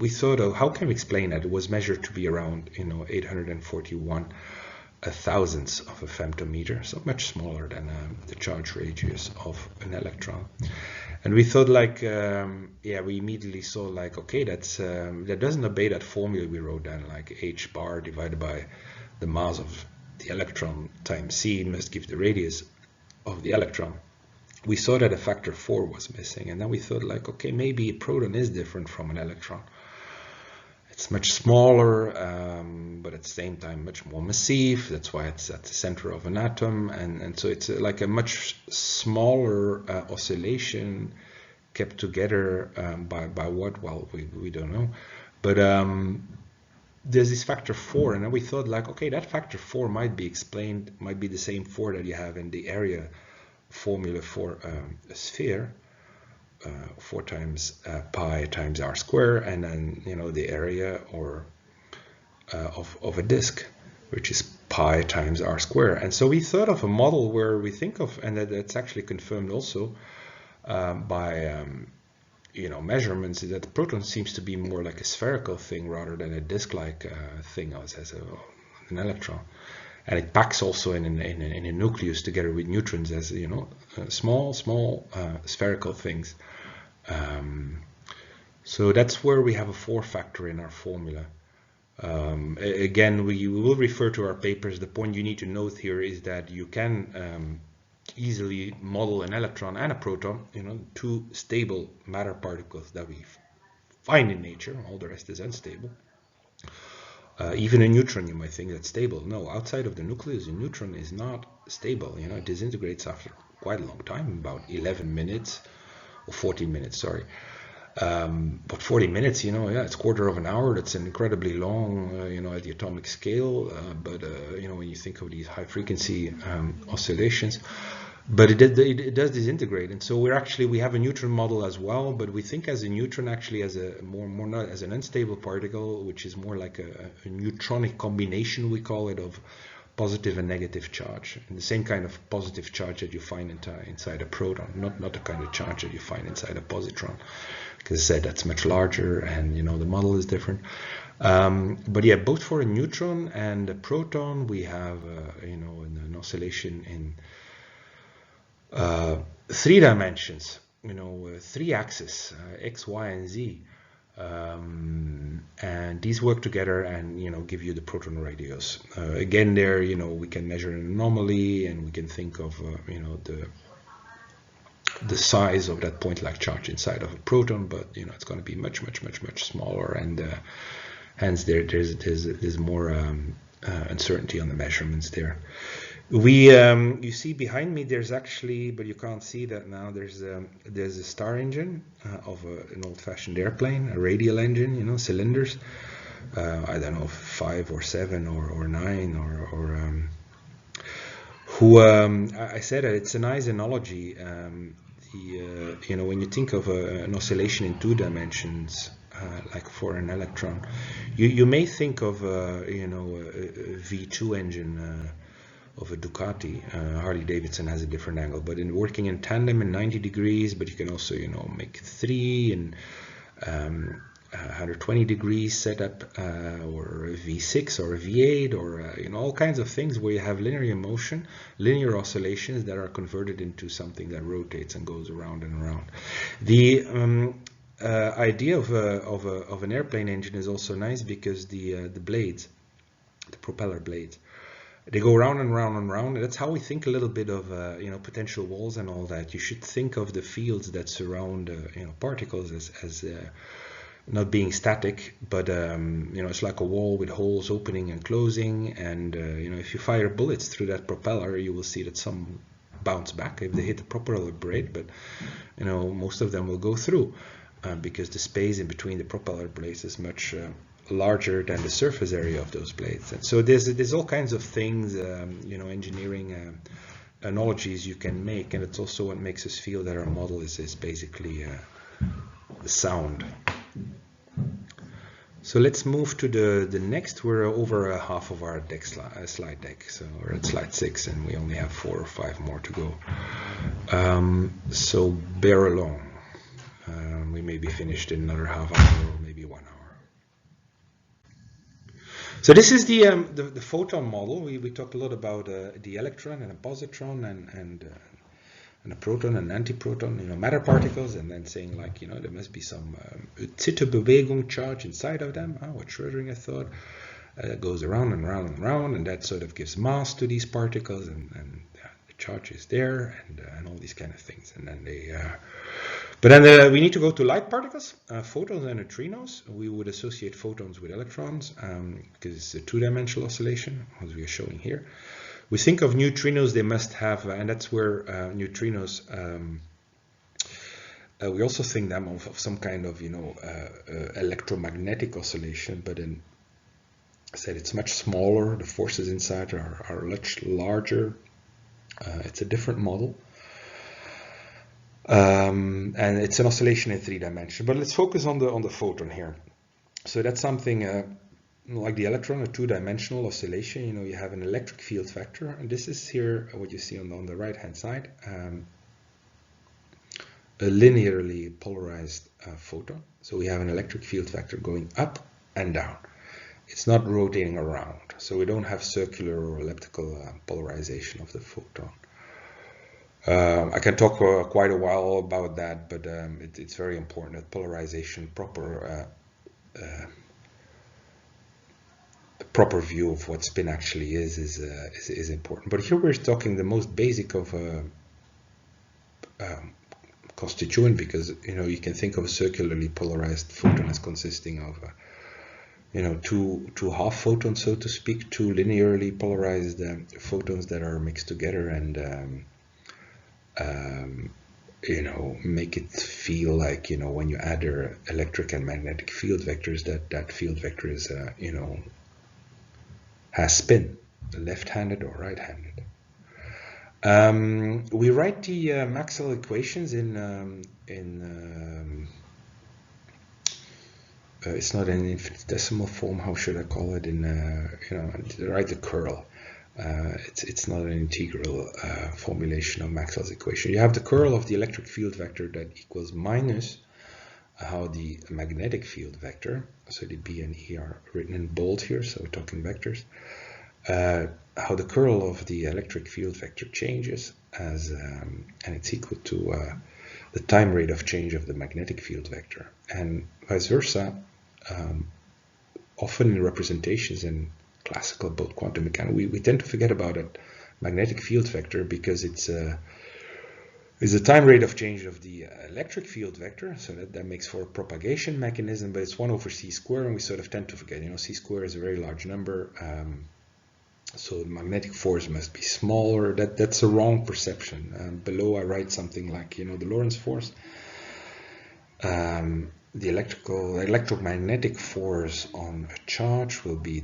A: thought of how can we explain that? It was measured to be around 841 thousandths of a femtometer, so much smaller than the charge radius of an electron. And we thought we immediately saw okay, that doesn't obey that formula we wrote down, like h bar divided by the mass of the electron times c must give the radius of the electron. We saw that a factor 4 was missing, and then we thought okay, maybe a proton is different from an electron. It's much smaller, but at the same time much more massive. That's why it's at the center of an atom, and so it's like a much smaller oscillation kept together by what? Well, we don't know. But there's this factor 4, and then we thought okay, that factor 4 might be explained, might be the same 4 that you have in the area formula for a sphere. 4 times pi times r squared, and then the area or of a disk, which is pi times r squared. And so we thought of a model where we think of, and that's actually confirmed also by measurements, that the proton seems to be more like a spherical thing rather than a disk-like thing as an electron. And it packs also in a nucleus together with neutrons as small spherical things. So that's where we have a 4 factor in our formula. Again, we will refer to our papers. The point you need to note here is that you can easily model an electron and a proton, 2 stable matter particles that we find in nature. All the rest is unstable. Even a neutron, you might think that's stable. No, outside of the nucleus, a neutron is not stable. It disintegrates after quite a long time, about 11 minutes, or 14 minutes, sorry. But 40 minutes, it's a quarter of an hour. That's incredibly long, at the atomic scale. But when you think of these high frequency oscillations, but it does disintegrate. And so we have a neutron model as well, but we think as a neutron actually as a more not as an unstable particle, which is more like a neutronic combination, we call it, of positive and negative charge, and the same kind of positive charge that you find inside a proton, not the kind of charge that you find inside a positron, because I said that's much larger, and the model is different. But yeah, both for a neutron and a proton, we have an oscillation in 3 dimensions, 3 axes, x, y, and z. And these work together and, you know, give you the proton radius. Again, there, you know, we can measure an anomaly, and we can think of, you know, the size of that point-like charge inside of a proton, but, you know, it's going to be much smaller, and hence there's more uncertainty on the measurements there. You see behind me, there's actually, but you can't see that now, there's a star engine of an old-fashioned airplane, a radial engine, you know, cylinders. I don't know, 5 or 7 or 9 I said that it's a nice analogy. You know, when you think of an oscillation in 2 dimensions, like for an electron, you may think of you know, a V2 engine of a Ducati. Harley Davidson has a different angle, but in working in tandem in 90 degrees, but you can also, you know, make 3 and 120 degrees setup, or a V6 or a V8, or you know, all kinds of things where you have linear motion, linear oscillations that are converted into something that rotates and goes around and around. The idea of an airplane engine is also nice, because the blades, the propeller blades, they go round and round and round. And that's how we think a little bit of you know, potential walls and all that. You should think of the fields that surround you know, particles as not being static, but you know, it's like a wall with holes opening and closing. And you know, if you fire bullets through that propeller, you will see that some bounce back if they hit the propeller blade, but you know, most of them will go through, because the space in between the propeller blades is much larger than the surface area of those blades. And so there's all kinds of things, you know, engineering analogies you can make, and it's also what makes us feel that our model is basically sound. So let's move to the next. We're over half of our slide deck, so we're at slide 6, and we only have 4 or 5 more to go. So bear along. We may be finished in another half hour or maybe 1 hour. So this is the photon model. We talked a lot about the electron and a positron and a proton and antiproton, you know, matter particles, and then saying, like, you know, there must be some Zitterbewegung charge inside of them, what Schrödinger thought, that goes around and round and round, and that sort of gives mass to these particles, and the charge is there, and all these kind of things. And then we need to go to light particles, photons and neutrinos. We would associate photons with electrons, because it's a 2-dimensional oscillation, as we are showing here. We think of neutrinos, they must have, and that's where neutrinos, we also think them of some kind of, you know, electromagnetic oscillation, but in, I said, it's much smaller. The forces inside are much larger. It's a different model. And it's an oscillation in 3 dimensions. But let's focus on the photon here. So that's something like the electron, a 2-dimensional oscillation. You know, you have an electric field vector, and this is here what you see on the right-hand side, a linearly polarized photon. So we have an electric field vector going up and down. It's not rotating around, so we don't have circular or elliptical polarization of the photon. I can talk for quite a while about that, but it's very important that polarization, proper view of what spin actually is important. But here we're talking the most basic of constituent, because, you know, you can think of a circularly polarized photon as consisting of you know, two half photons, so to speak, 2 linearly polarized photons that are mixed together and you know, make it feel like, you know, when you add their electric and magnetic field vectors, that field vector is you know, has spin, left-handed or right-handed. We write the Maxwell equations in it's not in infinitesimal form. How should I call it? In you know, write the curl. It's not an integral formulation of Maxwell's equation. You have the curl of the electric field vector that equals minus how the magnetic field vector, so the B and E are written in bold here, so we're talking vectors, how the curl of the electric field vector changes as, and it's equal to the time rate of change of the magnetic field vector, and vice versa. Often in representations in classical, both quantum mechanics, we tend to forget about a magnetic field vector because it's the time rate of change of the electric field vector, so that makes for a propagation mechanism, but it's 1 over c squared, and we sort of tend to forget, c squared is a very large number, so the magnetic force must be smaller. That's a wrong perception. Below I write something like, the Lorentz force. The electromagnetic force on a charge will be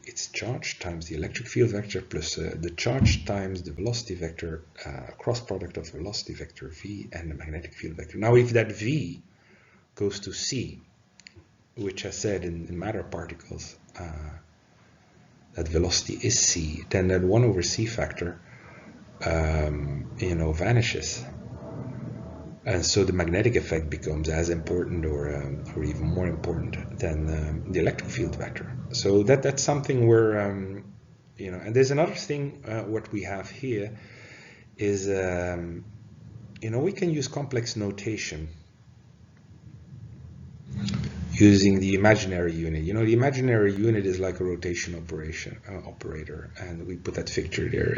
A: its charge times the electric field vector plus the charge times the velocity vector, cross product of velocity vector v and the magnetic field vector. Now, if that v goes to c, which I said in matter particles, that velocity is c, then that 1 over c factor, vanishes. And so the magnetic effect becomes as important or even more important than the electric field vector. So that's something where, and there's another thing, what we have here is, we can use complex notation using the imaginary unit. The imaginary unit is like a rotation operator, and we put that figure there.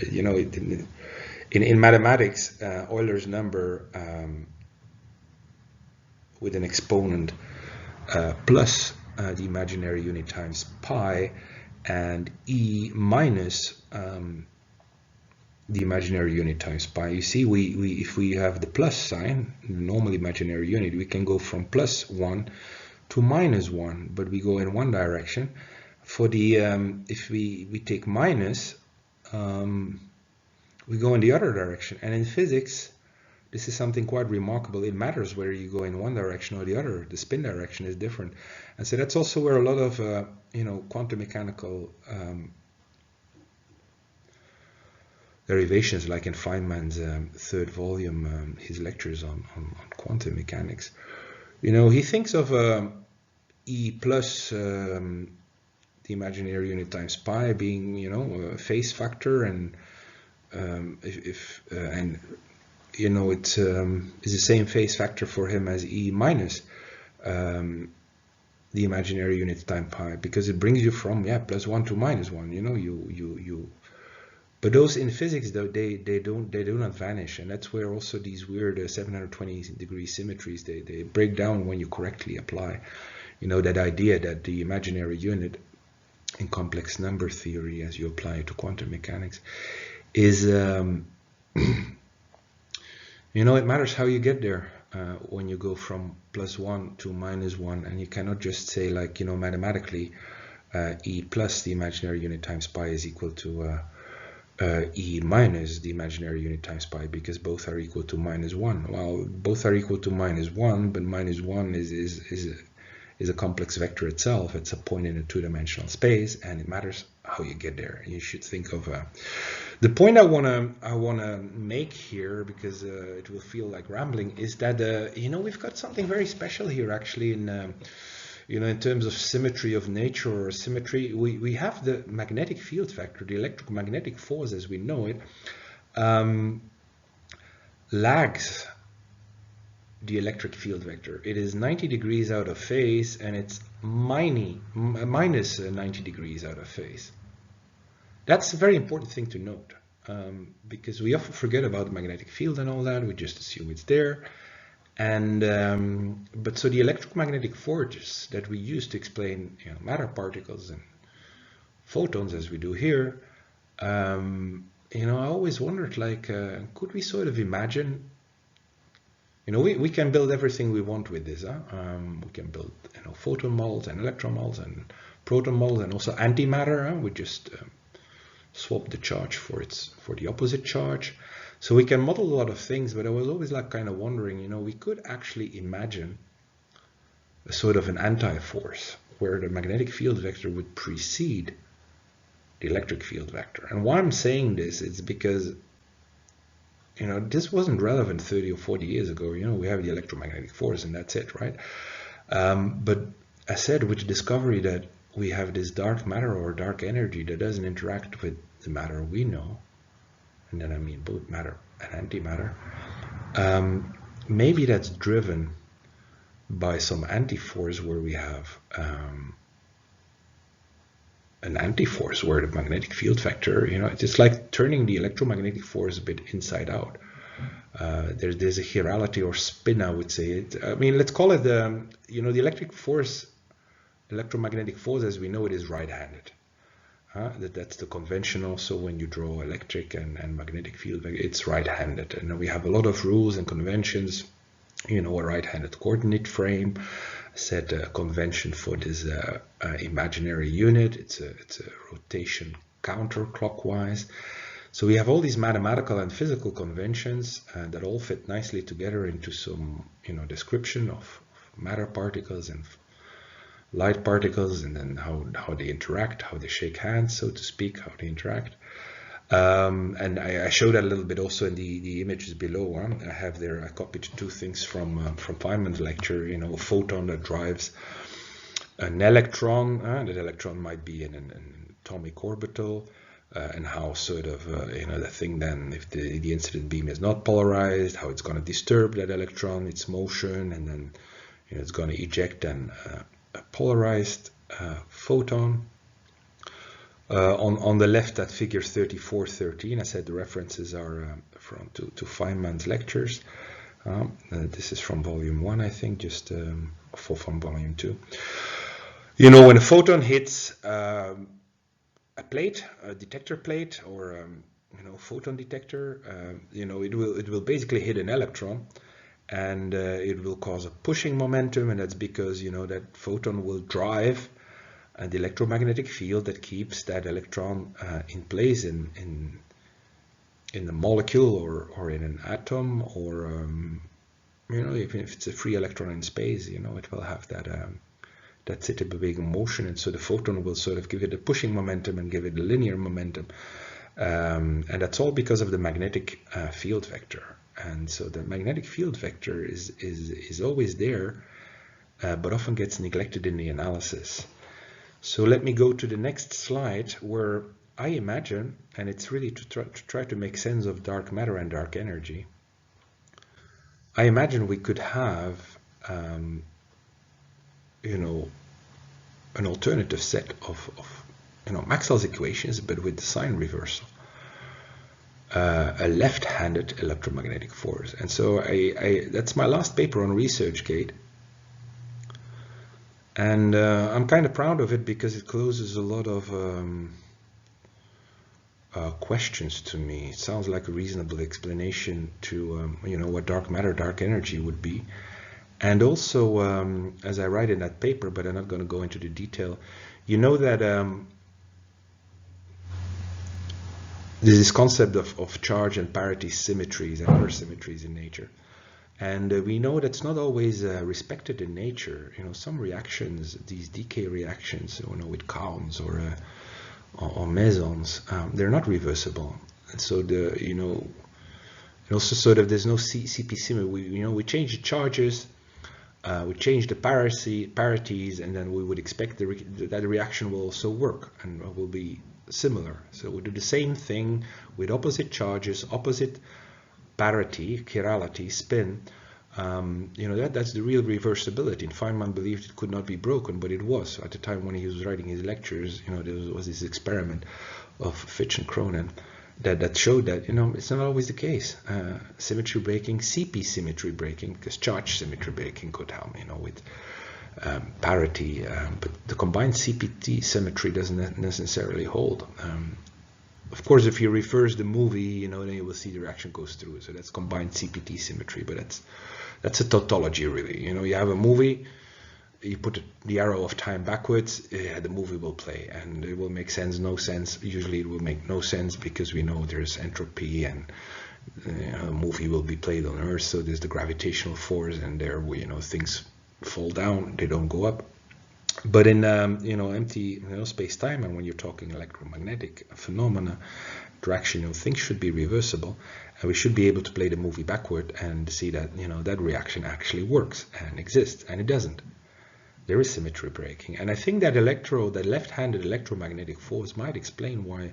A: In mathematics, Euler's number with an exponent plus the imaginary unit times pi, and e minus the imaginary unit times pi. You see, if we have the plus sign, the normal imaginary unit, we can go from plus 1 to minus 1, but we go in one direction. For the if we take minus, we go in the other direction. And in physics, this is something quite remarkable. It matters whether you go in one direction or the other. The spin direction is different. And so that's also where a lot of quantum mechanical derivations, like in Feynman's third volume, his lectures on quantum mechanics, he thinks of E plus the imaginary unit times pi being, a phase factor, and it's the same phase factor for him as E minus the imaginary unit times pi, because it brings you from plus 1 to minus 1. But those in physics, though, they do not vanish, and that's where also these weird 720-degree symmetries they break down when you correctly apply, that idea that the imaginary unit in complex number theory, as you apply it to quantum mechanics, is it matters how you get there when you go from plus 1 to minus 1, and you cannot just say, like, mathematically E plus the imaginary unit times pi is equal to E minus the imaginary unit times pi, because both are equal to minus 1. Well, both are equal to minus 1, but minus 1 is a complex vector itself. It's a point in a two-dimensional space, and it matters how you get there. You should think of the point I wanna make here, because it will feel like rambling, is that we've got something very special here, actually, in in terms of symmetry of nature, or symmetry. We have the magnetic field vector, the electromagnetic force as we know it, lags the electric field vector. It is 90 degrees out of phase, and it's minus 90 degrees out of phase. That's a very important thing to note, because we often forget about the magnetic field and all that. We just assume it's there. And but so the electromagnetic forces that we use to explain matter particles and photons, as we do here, I always wondered, like, could we sort of imagine, we can build everything we want with this. We can build photon models and electron models and proton models, and also antimatter. We just swap the charge for the opposite charge. So we can model a lot of things, but I was always like kind of wondering, we could actually imagine a sort of an antiforce where the magnetic field vector would precede the electric field vector. And why I'm saying this is because, this wasn't relevant 30 or 40 years ago. We have the electromagnetic force and that's it, right? But I said, with the discovery that we have this dark matter or dark energy that doesn't interact with the matter we know, and then I mean both matter and antimatter, maybe that's driven by some antiforce where we have an antiforce where the magnetic field vector, it's like turning the electromagnetic force a bit inside out. There's a chirality or spin, I would say. Let's call it the electromagnetic force as we know it is right-handed. That's the conventional. So when you draw electric and magnetic field, it's right-handed. And we have a lot of rules and conventions. A right-handed coordinate frame, set a convention for this imaginary unit. It's a rotation counterclockwise. So we have all these mathematical and physical conventions that all fit nicely together into some description of matter particles and light particles, and then how they interact, how they shake hands, so to speak, how they interact. And I show that a little bit also in the images below. I copied two things from Feynman's lecture. A photon that drives an electron. That electron might be in an atomic orbital, and how sort of the thing then, if the incident beam is not polarized, how it's going to disturb that electron, its motion, and then it's going to eject a polarized photon. On the left, at figure 3413, I said the references are to Feynman's lectures. This is from volume 1, I think, just from volume 2. When a photon hits a plate, a detector plate, or photon detector, it will basically hit an electron, and it will cause a pushing momentum, and that's because that photon will drive the electromagnetic field that keeps that electron in place in the molecule or in an atom, or if it's a free electron in space, it will have that Zitterbewegung motion, and so the photon will sort of give it a pushing momentum and give it a linear momentum, and that's all because of the magnetic field vector. And so the magnetic field vector is always there, but often gets neglected in the analysis. So let me go to the next slide, where I imagine, and it's really to try to make sense of dark matter and dark energy. I imagine we could have, an alternative set of Maxwell's equations, but with the sign reversal. A left-handed electromagnetic force. And so that's my last paper on ResearchGate. And I'm kind of proud of it because it closes a lot of questions to me. It sounds like a reasonable explanation to what dark matter, dark energy would be. And also, as I write in that paper, but I'm not going to go into the detail, that there's this concept of charge and parity symmetries and other symmetries in nature. And we know that's not always respected in nature. Some reactions, these decay reactions, with kaons or mesons, they're not reversible. And so also sort of there's no CP symmetry. We change the charges, we change the parities, and then we would expect that the reaction will also work and will be similar. So we do the same thing with opposite charges, opposite parity, chirality, spin. That's the real reversibility. And Feynman believed it could not be broken, but it was. At the time when he was writing his lectures, there was this experiment of Fitch and Cronin that showed that it's not always the case. Symmetry breaking, CP symmetry breaking, because charge symmetry breaking could help, with parity, but the combined CPT symmetry doesn't necessarily hold. Of course, if you reverse the movie, then you will see the reaction goes through. So that's combined CPT symmetry, but that's a tautology, really. You have a movie, you put the arrow of time backwards, the movie will play, and it will make sense, no sense. Usually it will make no sense because we know there's entropy, and the movie will be played on Earth, so there's the gravitational force, and there, things fall down, they don't go up. But in empty space-time, and when you're talking electromagnetic phenomena, interaction, things should be reversible, and we should be able to play the movie backward and see that that reaction actually works and exists, and it doesn't. There is symmetry breaking, and I think that left-handed electromagnetic force might explain why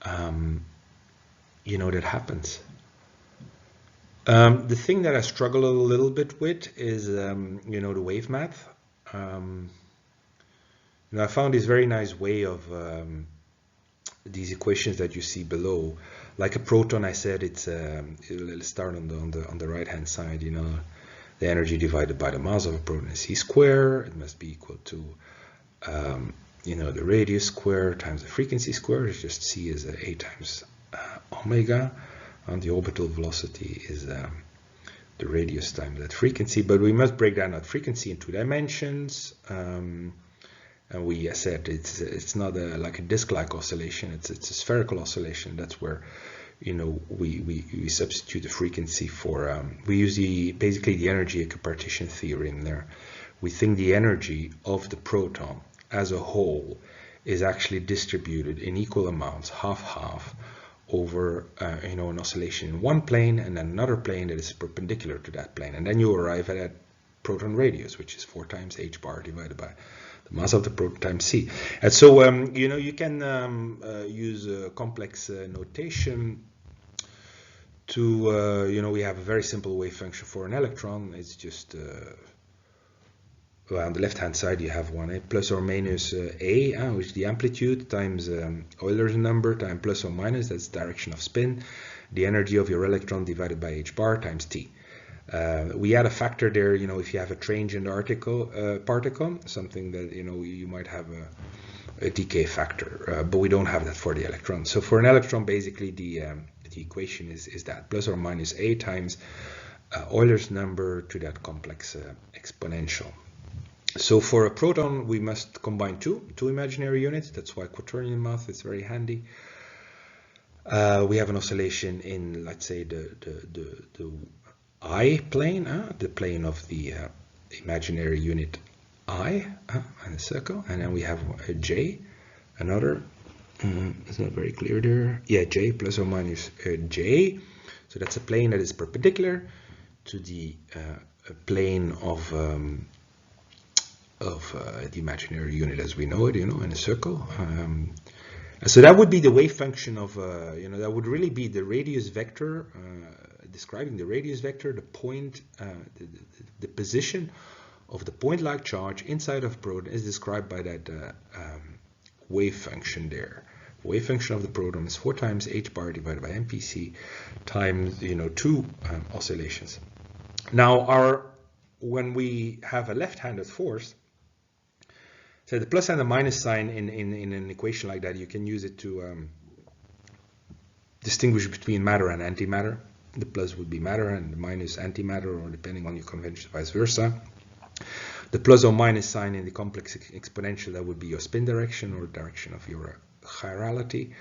A: that happens. The thing that I struggle a little bit with is, the wave math. I found this very nice way of these equations that you see below. Like a proton, I said it'll start on the right hand side. The energy divided by the mass of a proton is c squared. It must be equal to the radius squared times the frequency squared. It's just c is a times omega, and the orbital velocity is the radius times that frequency. But we must break down that frequency in 2 dimensions. And we said it's not like a disk-like oscillation. It's a spherical oscillation. That's where we substitute the frequency for we use basically the energy equipartition theorem there. We think the energy of the proton as a whole is actually distributed in equal amounts, half over an oscillation in one plane and then another plane that is perpendicular to that plane, and then you arrive at that proton radius, which is 4 times h bar divided by the mass of the proton times c. And so you can use a complex notation to we have a very simple wave function for an electron. It's just on the left hand side you have one plus or minus a, which is the amplitude, times Euler's number, times plus or minus, that's direction of spin, the energy of your electron divided by h bar times t. We add a factor there, if you have a transient particle, something that you might have a decay factor, but we don't have that for the electron. So for an electron, basically the equation is that plus or minus a times Euler's number to that complex exponential. So for a proton, we must combine two imaginary units. That's why quaternion math is very handy. We have an oscillation in, let's say, the I plane, the plane of the imaginary unit I, and a circle, and then we have a J, another. It's not very clear there. Yeah, J plus or minus J. So that's a plane that is perpendicular to the plane of the imaginary unit as we know it, in a circle. So that would be the wave function of, that would really be the radius vector, describing the radius vector, the point, the position of the point-like charge inside of proton is described by that wave function there. The wave function of the proton is 4 times h bar divided by mpc times, 2 oscillations. Now, when we have a left-handed force, so the plus and the minus sign in an equation like that, you can use it to distinguish between matter and antimatter. The plus would be matter and the minus antimatter, or depending on your convention, vice versa. The plus or minus sign in the complex exponential, that would be your spin direction or direction of your chirality.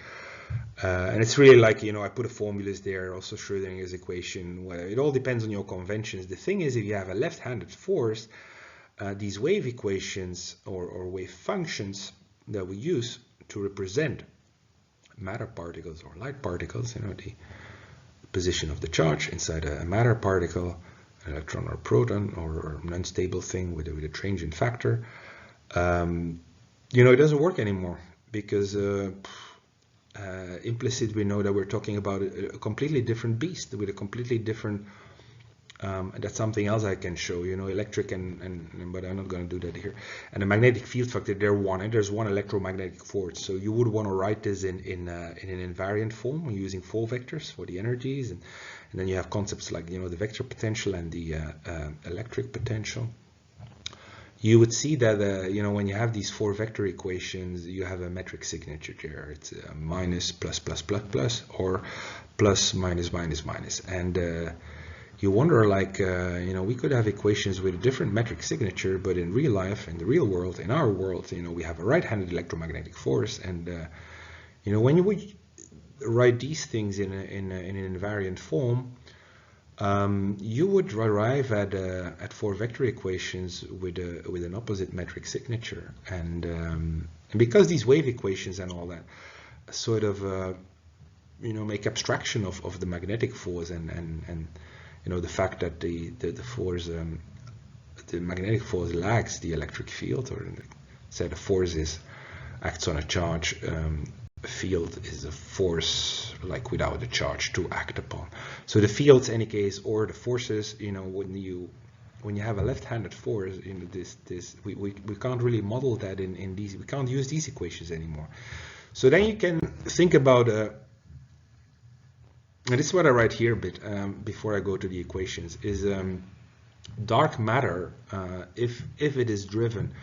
A: And it's really like, I put a formulas there, also Schrödinger's equation, where it all depends on your conventions. The thing is, if you have a left-handed force, these wave equations or wave functions that we use to represent matter particles or light particles, the position of the charge inside a matter particle, an electron or proton, or an unstable thing with a transient factor, it doesn't work anymore, because implicit we know that we're talking about a completely different beast with a completely different that's something else I can show, electric but I'm not going to do that here. And the magnetic field factor, there's one electromagnetic force. So you would want to write this in an invariant form using 4 vectors for the energies, and then you have concepts like the vector potential and the electric potential. You would see that when you have these 4 vector equations, you have a metric signature there. It's minus plus plus plus plus, or plus minus minus minus, and you wonder, like, we could have equations with a different metric signature, but in real life, in the real world, in our world, we have a right-handed electromagnetic force, and when you would write these things in an invariant form, you would arrive at 4 vector equations with an opposite metric signature, and because these wave equations and all that sort of make abstraction of the magnetic force and the fact that the force, the magnetic force lags the electric field, or say the force acts on a charge field is a force, like without a charge to act upon. So the fields, in any case, or the forces, when you have a left-handed force, we can't really model that in these. We can't use these equations anymore. So then you can think about and this is what I write here a bit before I go to the equations, is dark matter, if it is driven,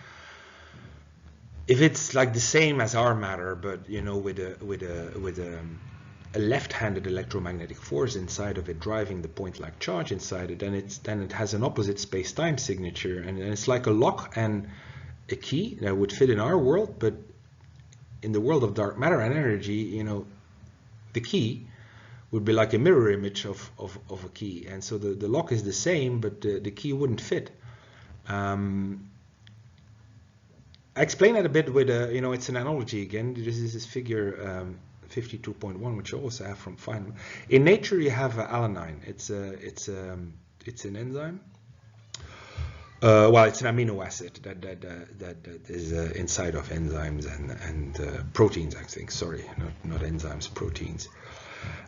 A: if it's like the same as our matter, but with a left-handed electromagnetic force inside of it driving the point-like charge inside it, then it has an opposite space-time signature, and it's like a lock and a key that would fit in our world, but in the world of dark matter and energy, the key would be like a mirror image of a key, and so the lock is the same, but the key wouldn't fit. I explain that a bit with it's an analogy again. This is this figure 52.1, which I also have from Feynman. In nature, you have alanine. It's an enzyme. Well, it's an amino acid that is inside of enzymes and proteins, I think. Sorry, not enzymes, proteins.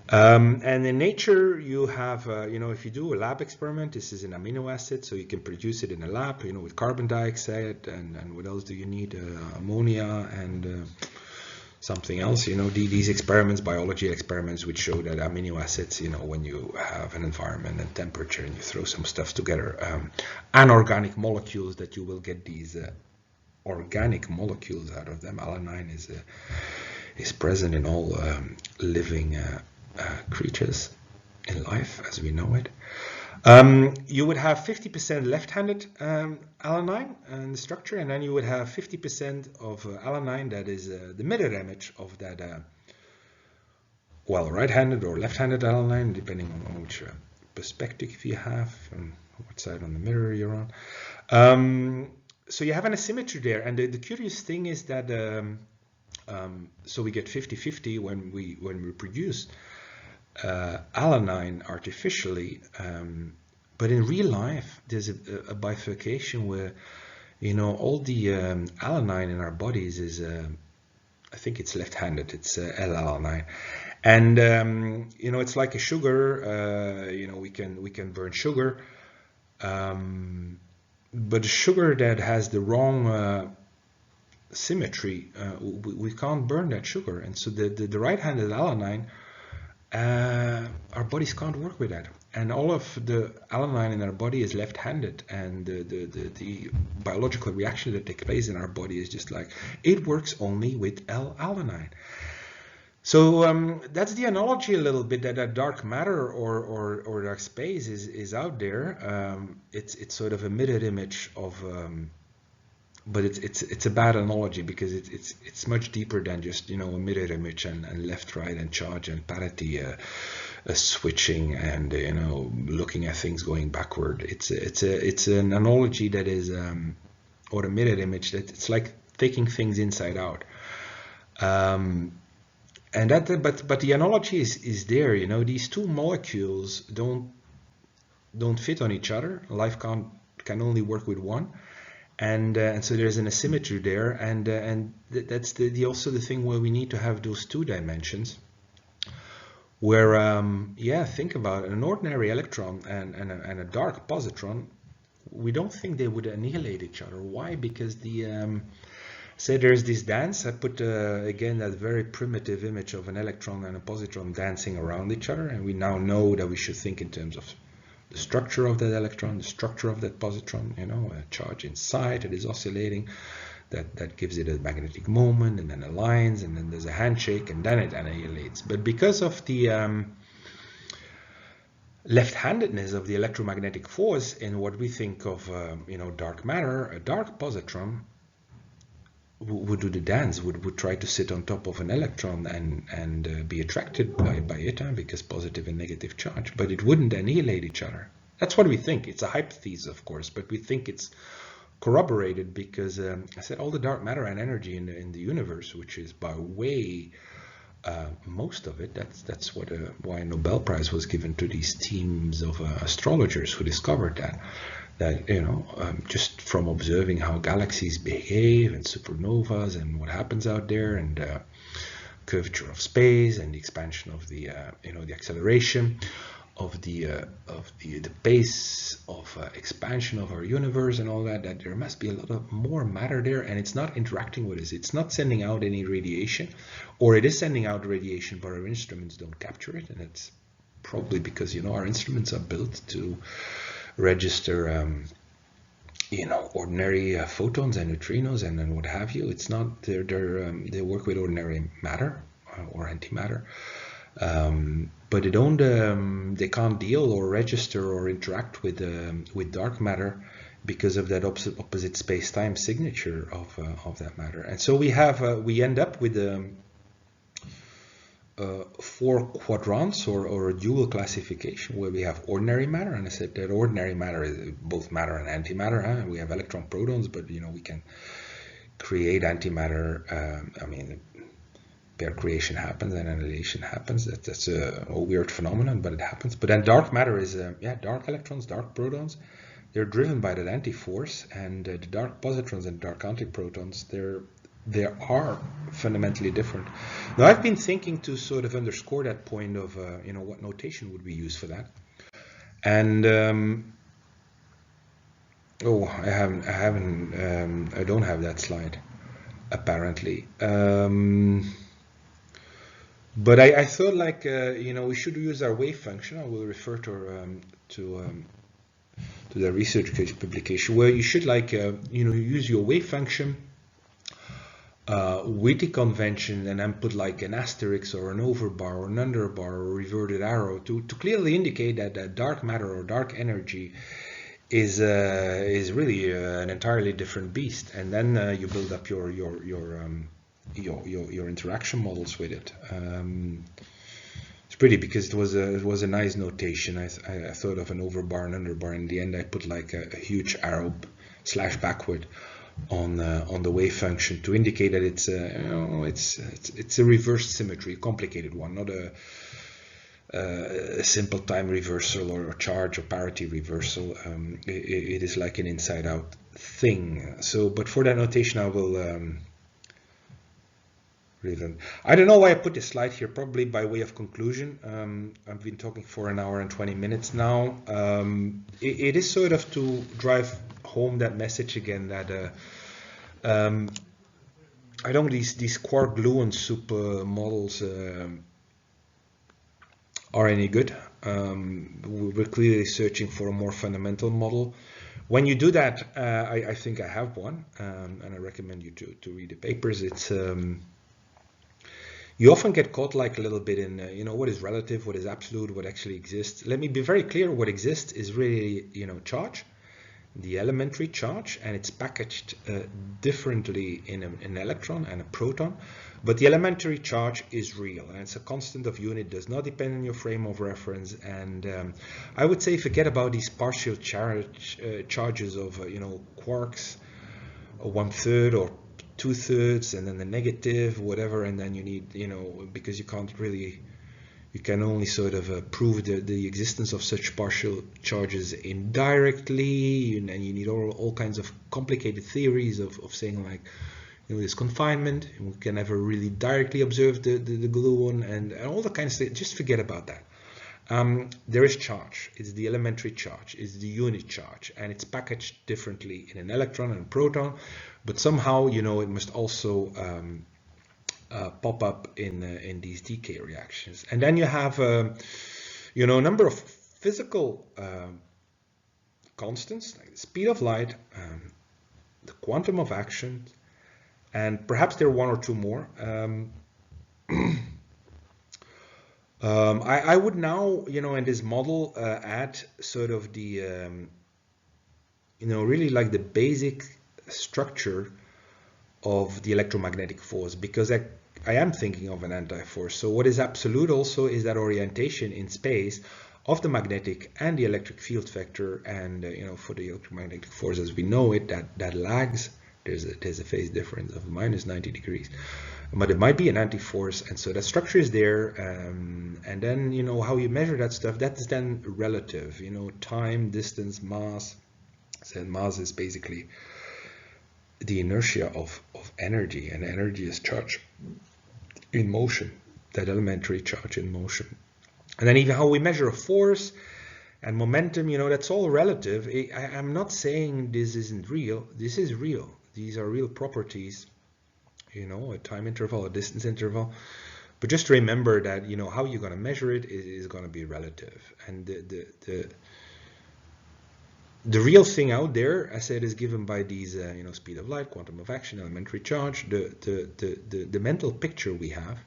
A: And in nature, you have, if you do a lab experiment, this is an amino acid, so you can produce it in a lab, with carbon dioxide, and what else do you need? Ammonia and something else. These experiments, biology experiments, which show that amino acids, when you have an environment and temperature and you throw some stuff together, anorganic molecules, that you will get these organic molecules out of them. Alanine is present in all living creatures in life as we know it. You would have 50% left-handed alanine in the structure, and then you would have 50% of alanine that is the mirror image of that, right-handed or left-handed alanine, depending on which perspective you have and what side on the mirror you're on. So you have an asymmetry there, and the curious thing is that so we get 50-50 when we produce alanine artificially, but in real life there's a bifurcation where all the alanine in our bodies is I think it's left-handed, it's L-alanine, and it's like a sugar. We can burn sugar, but sugar that has the wrong symmetry, we can't burn that sugar, and so the right-handed alanine, our bodies can't work with that, and all of the alanine in our body is left-handed, and the biological reaction that takes place in our body is just like it works only with L-alanine. So that's the analogy a little bit, that dark matter or dark space is out there. It's sort of a mirror image of. But it's a bad analogy, because it's much deeper than just a mirror image and left, right, and charge and parity switching and looking at things going backward. It's an analogy that is or a mirror image that it's like taking things inside out. And that but the analogy is there. These two molecules don't fit on each other. Life can only work with one. And so there's an asymmetry there, and that's also the thing where we need to have those two dimensions. Where think about it. An ordinary electron and a dark positron, we don't think they would annihilate each other. Why? Because say there's this dance. I put again that very primitive image of an electron and a positron dancing around each other, and we now know that we should think in terms of the structure of that electron, the structure of that positron, a charge inside that is oscillating, that gives it a magnetic moment, and then aligns, and then there's a handshake, and then it annihilates. But because of the left-handedness of the electromagnetic force in what we think of, dark matter, a dark positron would do the dance, would try to sit on top of an electron and be attracted by it, because positive and negative charge, but it wouldn't annihilate each other. That's what we think. It's a hypothesis, of course, but we think it's corroborated because I said all the dark matter and energy in the universe, which is by way most of it. That's why a Nobel Prize was given to these teams of astrologers who discovered that just from observing how galaxies behave and supernovas and what happens out there, and curvature of space and the expansion of the the acceleration of the pace of expansion of our universe and all that, that there must be a lot of more matter there, and it's not interacting with us. It's not sending out any radiation, or it is sending out radiation, but our instruments don't capture it, and it's probably because our instruments are built to register ordinary photons and neutrinos and what have you. It's not they work with ordinary matter or antimatter. But they can't deal or register or interact with dark matter because of that opposite space-time signature of that matter. And so we end up with 4 quadrants or a dual classification where we have ordinary matter, and I said that ordinary matter is both matter and antimatter. Huh? We have electron protons, but we can create antimatter. Pair creation happens and annihilation happens. That's a weird phenomenon, but it happens. But then dark matter is dark electrons, dark protons. They're driven by that antiforce, and the dark positrons and dark antiprotons, they are fundamentally different. Now I've been thinking to sort of underscore that point of what notation would we use for that, and I don't have that slide apparently. But I thought like we should use our wave function. I will refer to the research publication where you should use your wave function with the convention, and then put like an asterisk or an overbar or an underbar or a reverted arrow to clearly indicate that dark matter or dark energy is really an entirely different beast, and then you build up your interaction models with it. It's pretty because it was a nice notation. I thought of an overbar and underbar. In the end, I put like a huge arrow / backward on the wave function to indicate that it's a reverse symmetry, a complicated one, not a simple time reversal or charge or parity reversal. It is like an inside out thing. So, but for that notation, I will. I don't know why I put this slide here, probably by way of conclusion. I've been talking for an hour and 20 minutes now. It is sort of to drive home that message again that I don't these quark gluon soup models are any good. We're clearly searching for a more fundamental model. When you do that, I think I have one, and I recommend you to read the papers. It's you often get caught like a little bit in, what is relative, what is absolute, what actually exists. Let me be very clear. What exists is really, charge, the elementary charge, and it's packaged differently in an electron and a proton. But the elementary charge is real, and it's a constant of unit, does not depend on your frame of reference. And I would say forget about these partial charges of, quarks, 1/3 or 2/3, and then the negative, whatever, and then you need, because you can't really, you can only sort of prove the existence of such partial charges indirectly, and you need all kinds of complicated theories of saying like, this confinement, and we can never really directly observe the gluon and all the kinds of things. Just forget about that. There is charge. It's the elementary charge. It's the unit charge, and it's packaged differently in an electron and a proton. But somehow, it must also pop up in these decay reactions. And then you have, a number of physical constants, like the speed of light, the quantum of action, and perhaps there are one or two more. I would now, in this model, add sort of the, really like the basic structure of the electromagnetic force, because I am thinking of an antiforce. So what is absolute also is that orientation in space of the magnetic and the electric field vector, and for the electromagnetic force as we know it, that lags. There's a phase difference of -90 degrees, but it might be an antiforce, and so that structure is there. And then how you measure that stuff, that is then relative. Time, distance, mass. So mass is basically the inertia of energy, and energy is charge. in motion, that elementary charge in motion. And then even how we measure a force and momentum, that's all relative. I'm not saying this isn't real. This is real. These are real properties, a time interval, a distance interval. But just remember that, how you're going to measure it is going to be relative. And the real thing out there, as I said, is given by these, speed of light, quantum of action, elementary charge. The mental picture we have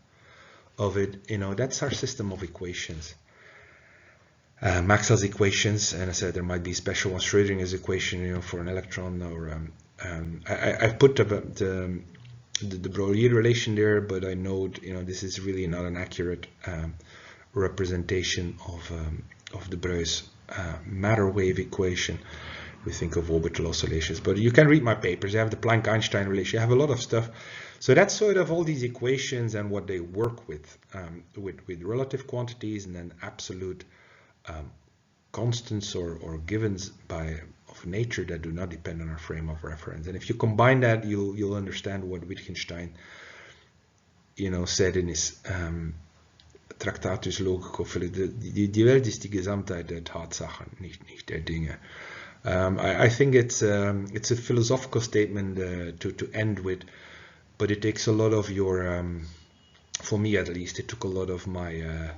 A: of it, that's our system of equations. Maxwell's equations, and I said there might be special ones, Schrödinger's equation, for an electron, or I put the Broglie relation there, but I know, this is really not an accurate representation of the Breuil's matter wave equation. We think of orbital oscillations, but you can read my papers. You have the Planck-Einstein relation. You have a lot of stuff. So that's sort of all these equations and what they work with relative quantities and then absolute constants or givens of nature that do not depend on our frame of reference. And if you combine that, you'll understand what Wittgenstein, said in his Tractatus Logico. Die Welt ist die Gesamtheit der Tatsachen, nicht der Dinge. I think it's a philosophical statement to end with, but it takes a lot of your, for me at least, it took a lot of my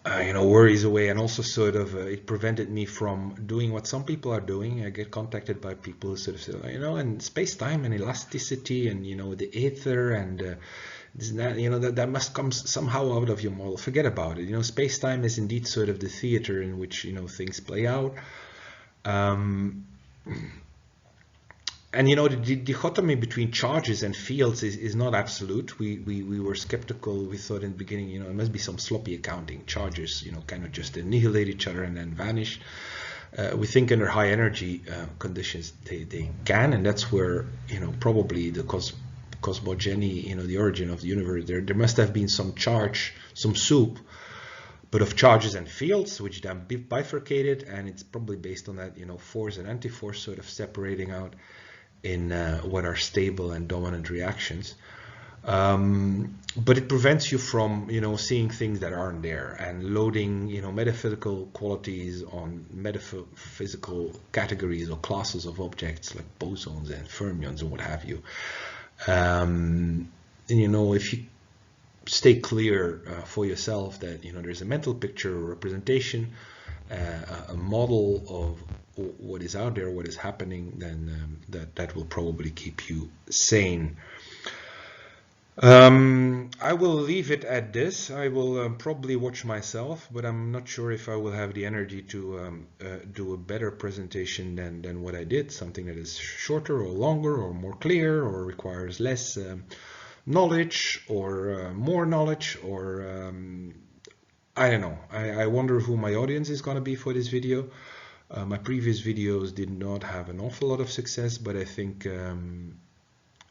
A: worries away, and also sort of it prevented me from doing what some people are doing. I get contacted by people who sort of say, and space-time and elasticity and the ether and that must come somehow out of your model. Forget about it. Space-time is indeed sort of the theater in which things play out. And the dichotomy between charges and fields is not absolute. We were skeptical. We thought in the beginning, it must be some sloppy accounting. Charges, kind of just annihilate each other and then vanish. We think under high energy conditions they can, and that's where probably the cosmogeny, the origin of the universe. There must have been some charge, some soup, but of charges and fields, which then bifurcated, and it's probably based on that, force and antiforce sort of separating out in what are stable and dominant reactions. But it prevents you from, seeing things that aren't there and loading, metaphysical qualities on metaphysical categories or classes of objects like bosons and fermions and what have you. And, if you stay clear for yourself that, there's a mental picture or representation, a model of what is out there, what is happening, then that will probably keep you sane. I will leave it at this. I will probably watch myself, but I'm not sure if I will have the energy to do a better presentation than what I did, something that is shorter or longer or more clear or requires less knowledge or more knowledge, or I don't know. I wonder who my audience is going to be for this video. My previous videos did not have an awful lot of success, but I think I'm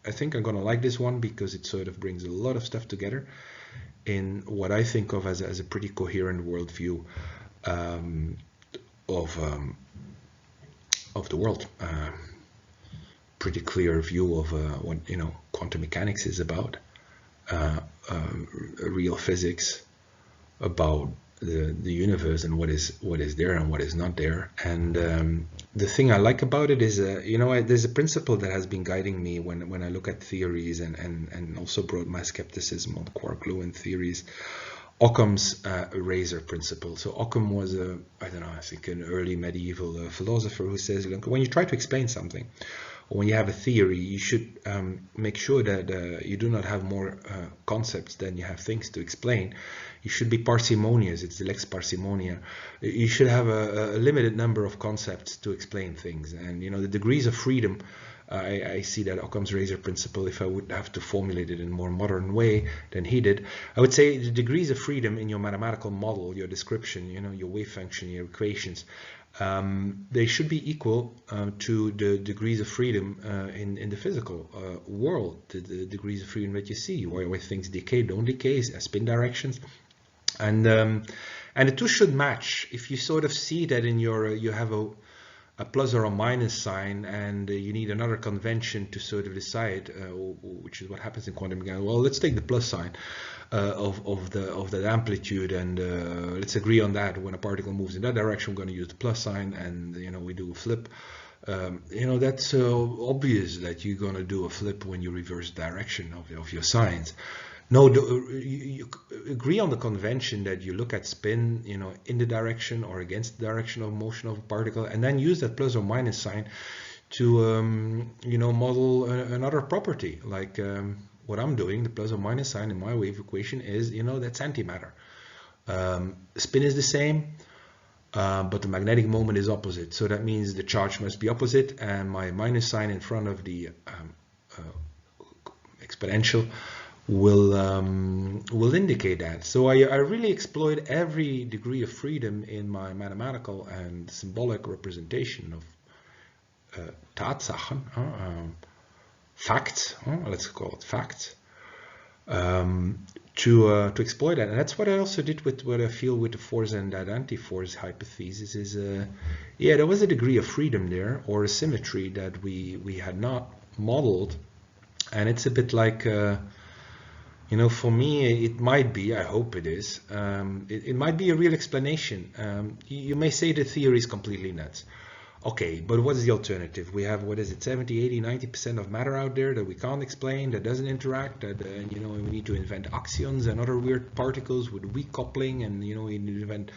A: going to like this one because it sort of brings a lot of stuff together in what I think of as a pretty coherent worldview of the world. Pretty clear view of what quantum mechanics is about, real physics, about the universe and what is there and what is not there. And the thing I like about it is, there's a principle that has been guiding me when I look at theories and also brought my skepticism on quark-gluon theories. Occam's razor principle. So Occam was I think an early medieval philosopher who says, when you try to explain something, or when you have a theory, you should make sure that you do not have more concepts than you have things to explain. You should be parsimonious. It's the lex parsimonia. You should have a limited number of concepts to explain things. And the degrees of freedom, I see that Occam's razor principle, if I would have to formulate it in a more modern way than he did, I would say the degrees of freedom in your mathematical model, your description, your wave function, your equations, they should be equal to the degrees of freedom in the physical world, the degrees of freedom that you see, where things decay, don't decay, spin directions. And the two should match. If you sort of see that in your you have a plus or a minus sign, and you need another convention to sort of decide, which is what happens in quantum mechanics. Well, let's take the plus sign of that amplitude, and let's agree on that. When a particle moves in that direction, we're going to use the plus sign, and we do a flip. That's obvious that you're going to do a flip when you reverse direction of your signs. No, you agree on the convention that you look at spin, in the direction or against the direction of motion of a particle, and then use that plus or minus sign to, model another property. Like what I'm doing, the plus or minus sign in my wave equation is, that's antimatter. Spin is the same, but the magnetic moment is opposite. So that means the charge must be opposite, and my minus sign in front of the exponential will indicate that. So I really exploit every degree of freedom in my mathematical and symbolic representation of Tatsachen, facts, let's call it facts, to exploit that. And that's what I also did with what I feel with the force and that antiforce hypothesis is, there was a degree of freedom there, or a symmetry that we had not modeled. And it's a bit like, for me, it might be, I hope it is, it might be a real explanation. You may say the theory is completely nuts. Okay, but what is the alternative? We have, 70, 80, 90% of matter out there that we can't explain, that doesn't interact, that, we need to invent axions and other weird particles with weak coupling, and, we need to invent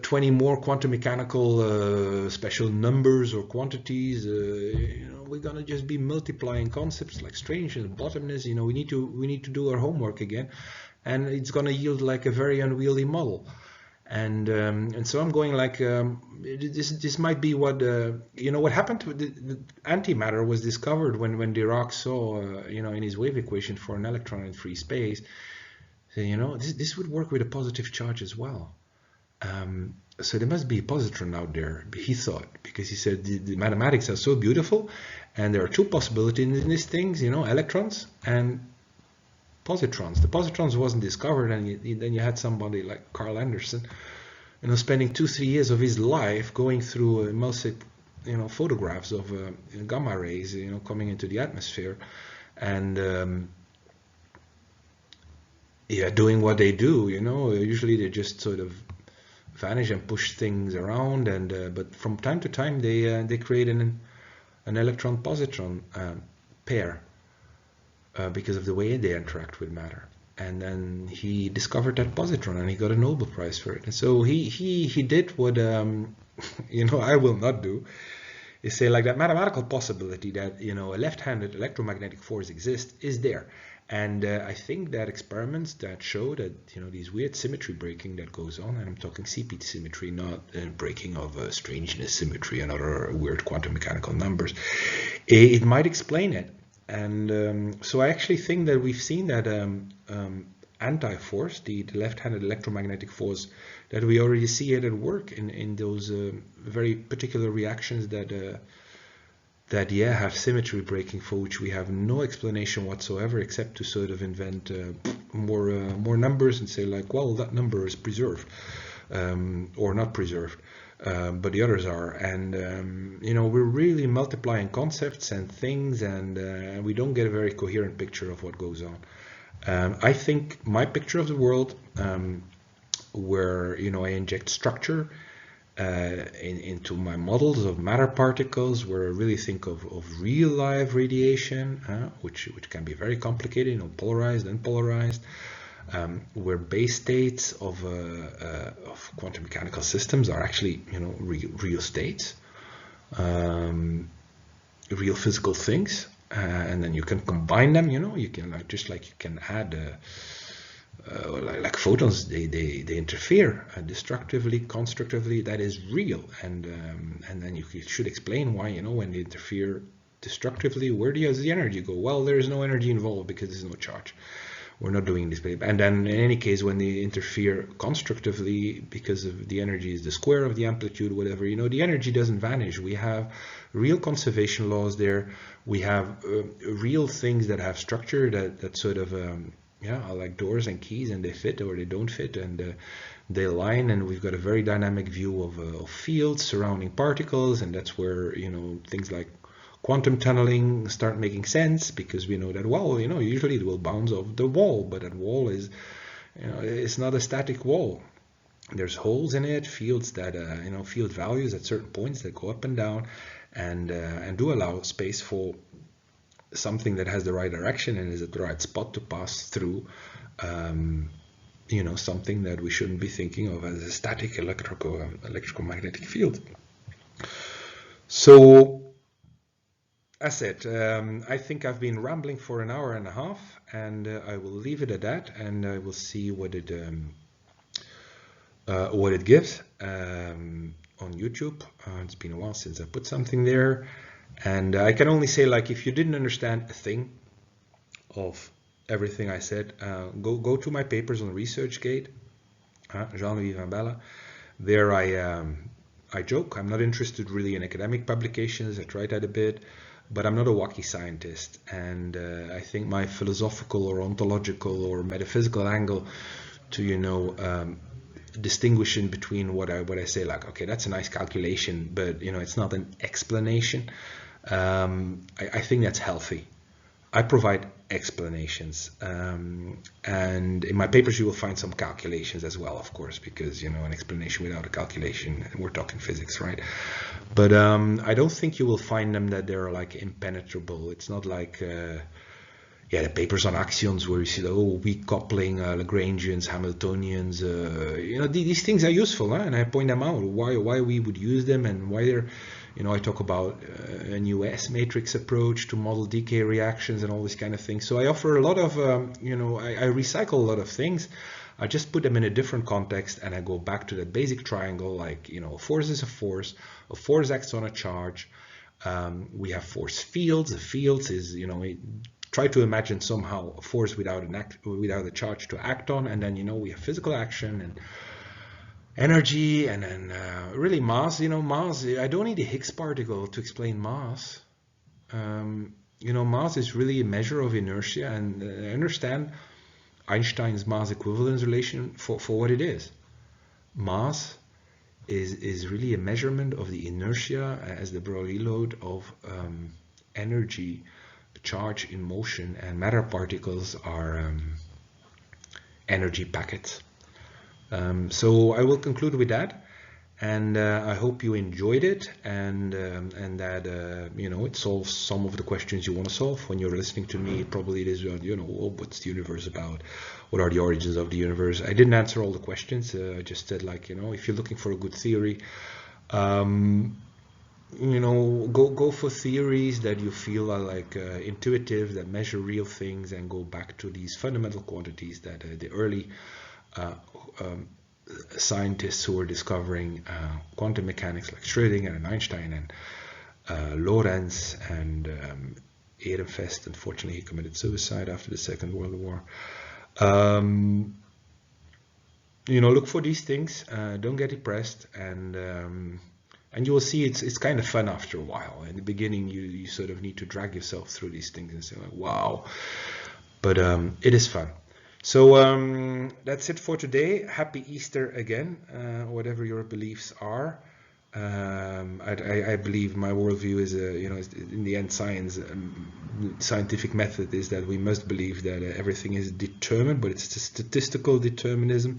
A: 20 more quantum mechanical special numbers or quantities. We're gonna just be multiplying concepts like strangeness, bottomness. We need to do our homework again, and it's gonna yield like a very unwieldy model. And so I'm going like, this might be what what happened to the antimatter was discovered when Dirac saw in his wave equation for an electron in free space. So, this would work with a positive charge as well. So there must be a positron out there, he thought, because he said the mathematics are so beautiful, and there are two possibilities in these things, electrons and positrons. The positrons wasn't discovered, and then you had somebody like Carl Anderson, spending 2-3 years of his life going through emulsive, photographs of gamma rays, coming into the atmosphere, and doing what they do. Usually they just sort of vanish and push things around, and but from time to time they create an electron positron pair because of the way they interact with matter. And then he discovered that positron, and he got a Nobel Prize for it. And so he did what I will not do, is say like that mathematical possibility that a left-handed electromagnetic force exists is there. And I think that experiments that show that these weird symmetry breaking that goes on, and I'm talking CP symmetry, not breaking of strangeness symmetry and other weird quantum mechanical numbers, it might explain it. And so I actually think that we've seen that anti-force, the left-handed electromagnetic force, that we already see it at work in those very particular reactions that have symmetry breaking, for which we have no explanation whatsoever, except to sort of invent more numbers and say like, well, that number is preserved or not preserved, but the others are. And we're really multiplying concepts and things, and we don't get a very coherent picture of what goes on. I think my picture of the world, where I inject structure into my models of matter particles, where I really think of real live radiation, which can be very complicated, polarized, unpolarized, where base states of quantum mechanical systems are actually real states, real physical things, and then you can combine them. You can just like you can add. Like photons, they interfere destructively, constructively. That is real, and then you should explain why. When they interfere destructively, where does the energy go? Well, there is no energy involved because there's no charge. We're not doing this. And then in any case, when they interfere constructively, because of the energy is the square of the amplitude, whatever, the energy doesn't vanish. We have real conservation laws there. We have real things that have structure that sort of yeah, are like doors and keys, and they fit or they don't fit, and they align. And we've got a very dynamic view of fields surrounding particles, and that's where, you know, things like quantum tunneling start making sense, because we know that, well, you know, usually it will bounce off the wall, but that wall is, you know, it's not a static wall. There's holes in it, fields that, you know, field values at certain points that go up and down, and do allow space for something that has the right direction and is at the right spot to pass through, you know, something that we shouldn't be thinking of as a static electromagnetic field. So, as said, I think I've been rambling for an hour and a half, and I will leave it at that, and I will see what it gives on YouTube. It's been a while since I put something there, and I can only say, like, if you didn't understand a thing of everything I said, go to my papers on ResearchGate, Jean-Louis Van Belle. There I joke, I'm not interested really in academic publications. I tried that a bit, but I'm not a wacky scientist, and I think my philosophical or ontological or metaphysical angle to, you know, distinguishing between what I say, like, okay, that's a nice calculation, but, you know, it's not an explanation. I think that's healthy. I provide explanations, and in my papers you will find some calculations as well, of course, because, you know, an explanation without a calculation, we're talking physics, right? But I don't think you will find them that they're like impenetrable. It's not like yeah, the papers on axions where you see the weak coupling, Lagrangians, Hamiltonians, you know, these things are useful, huh? And I point them out, why we would use them, and why they're, you know, I talk about a new S matrix approach to model decay reactions and all this kind of thing. So I offer a lot of, you know, I recycle a lot of things. I just put them in a different context, and I go back to that basic triangle, like, you know, a force is a force acts on a charge. We have force fields. The fields is, you know, try to imagine somehow a force without a charge to act on, and then, you know, we have physical action and energy, and then really mass. You know, mass, I don't need a Higgs particle to explain mass. You know, mass is really a measure of inertia, and I understand Einstein's mass equivalence relation for what it is. Mass is really a measurement of the inertia as the Broglie load of energy, charge in motion, and matter particles are energy packets. So I will conclude with that, and I hope you enjoyed it, and that you know, it solves some of the questions you want to solve when you're listening to me. Probably it is, you know, oh, what's the universe about? What are the origins of the universe? I didn't answer all the questions. I just said, like, you know, if you're looking for a good theory, you know, go for theories that you feel are like intuitive, that measure real things, and go back to these fundamental quantities that the early scientists who were discovering quantum mechanics, like Schrödinger and Einstein and Lorentz and Ehrenfest. Unfortunately, he committed suicide after the Second World War. You know, look for these things. Don't get depressed, and you will see it's kind of fun after a while. In the beginning, you sort of need to drag yourself through these things and say, like, wow. But it is fun. So that's it for today. Happy Easter again, whatever your beliefs are. I believe my worldview is, you know, in the end, scientific method is that we must believe that everything is determined, but it's a statistical determinism.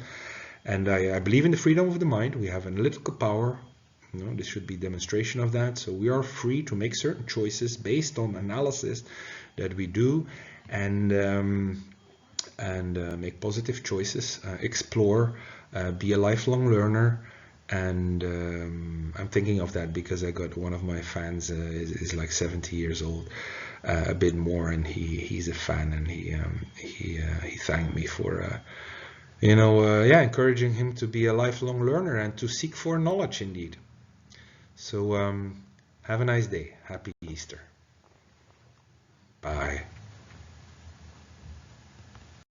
A: And I believe in the freedom of the mind. We have analytical power. You know, this should be demonstration of that. So we are free to make certain choices based on analysis that we do, and make positive choices, explore, be a lifelong learner. And I'm thinking of that because I got one of my fans is like 70 years old, a bit more, and he's a fan, and he thanked me for you know, yeah, encouraging him to be a lifelong learner and to seek for knowledge indeed. So have a nice day. Happy Easter. Bye.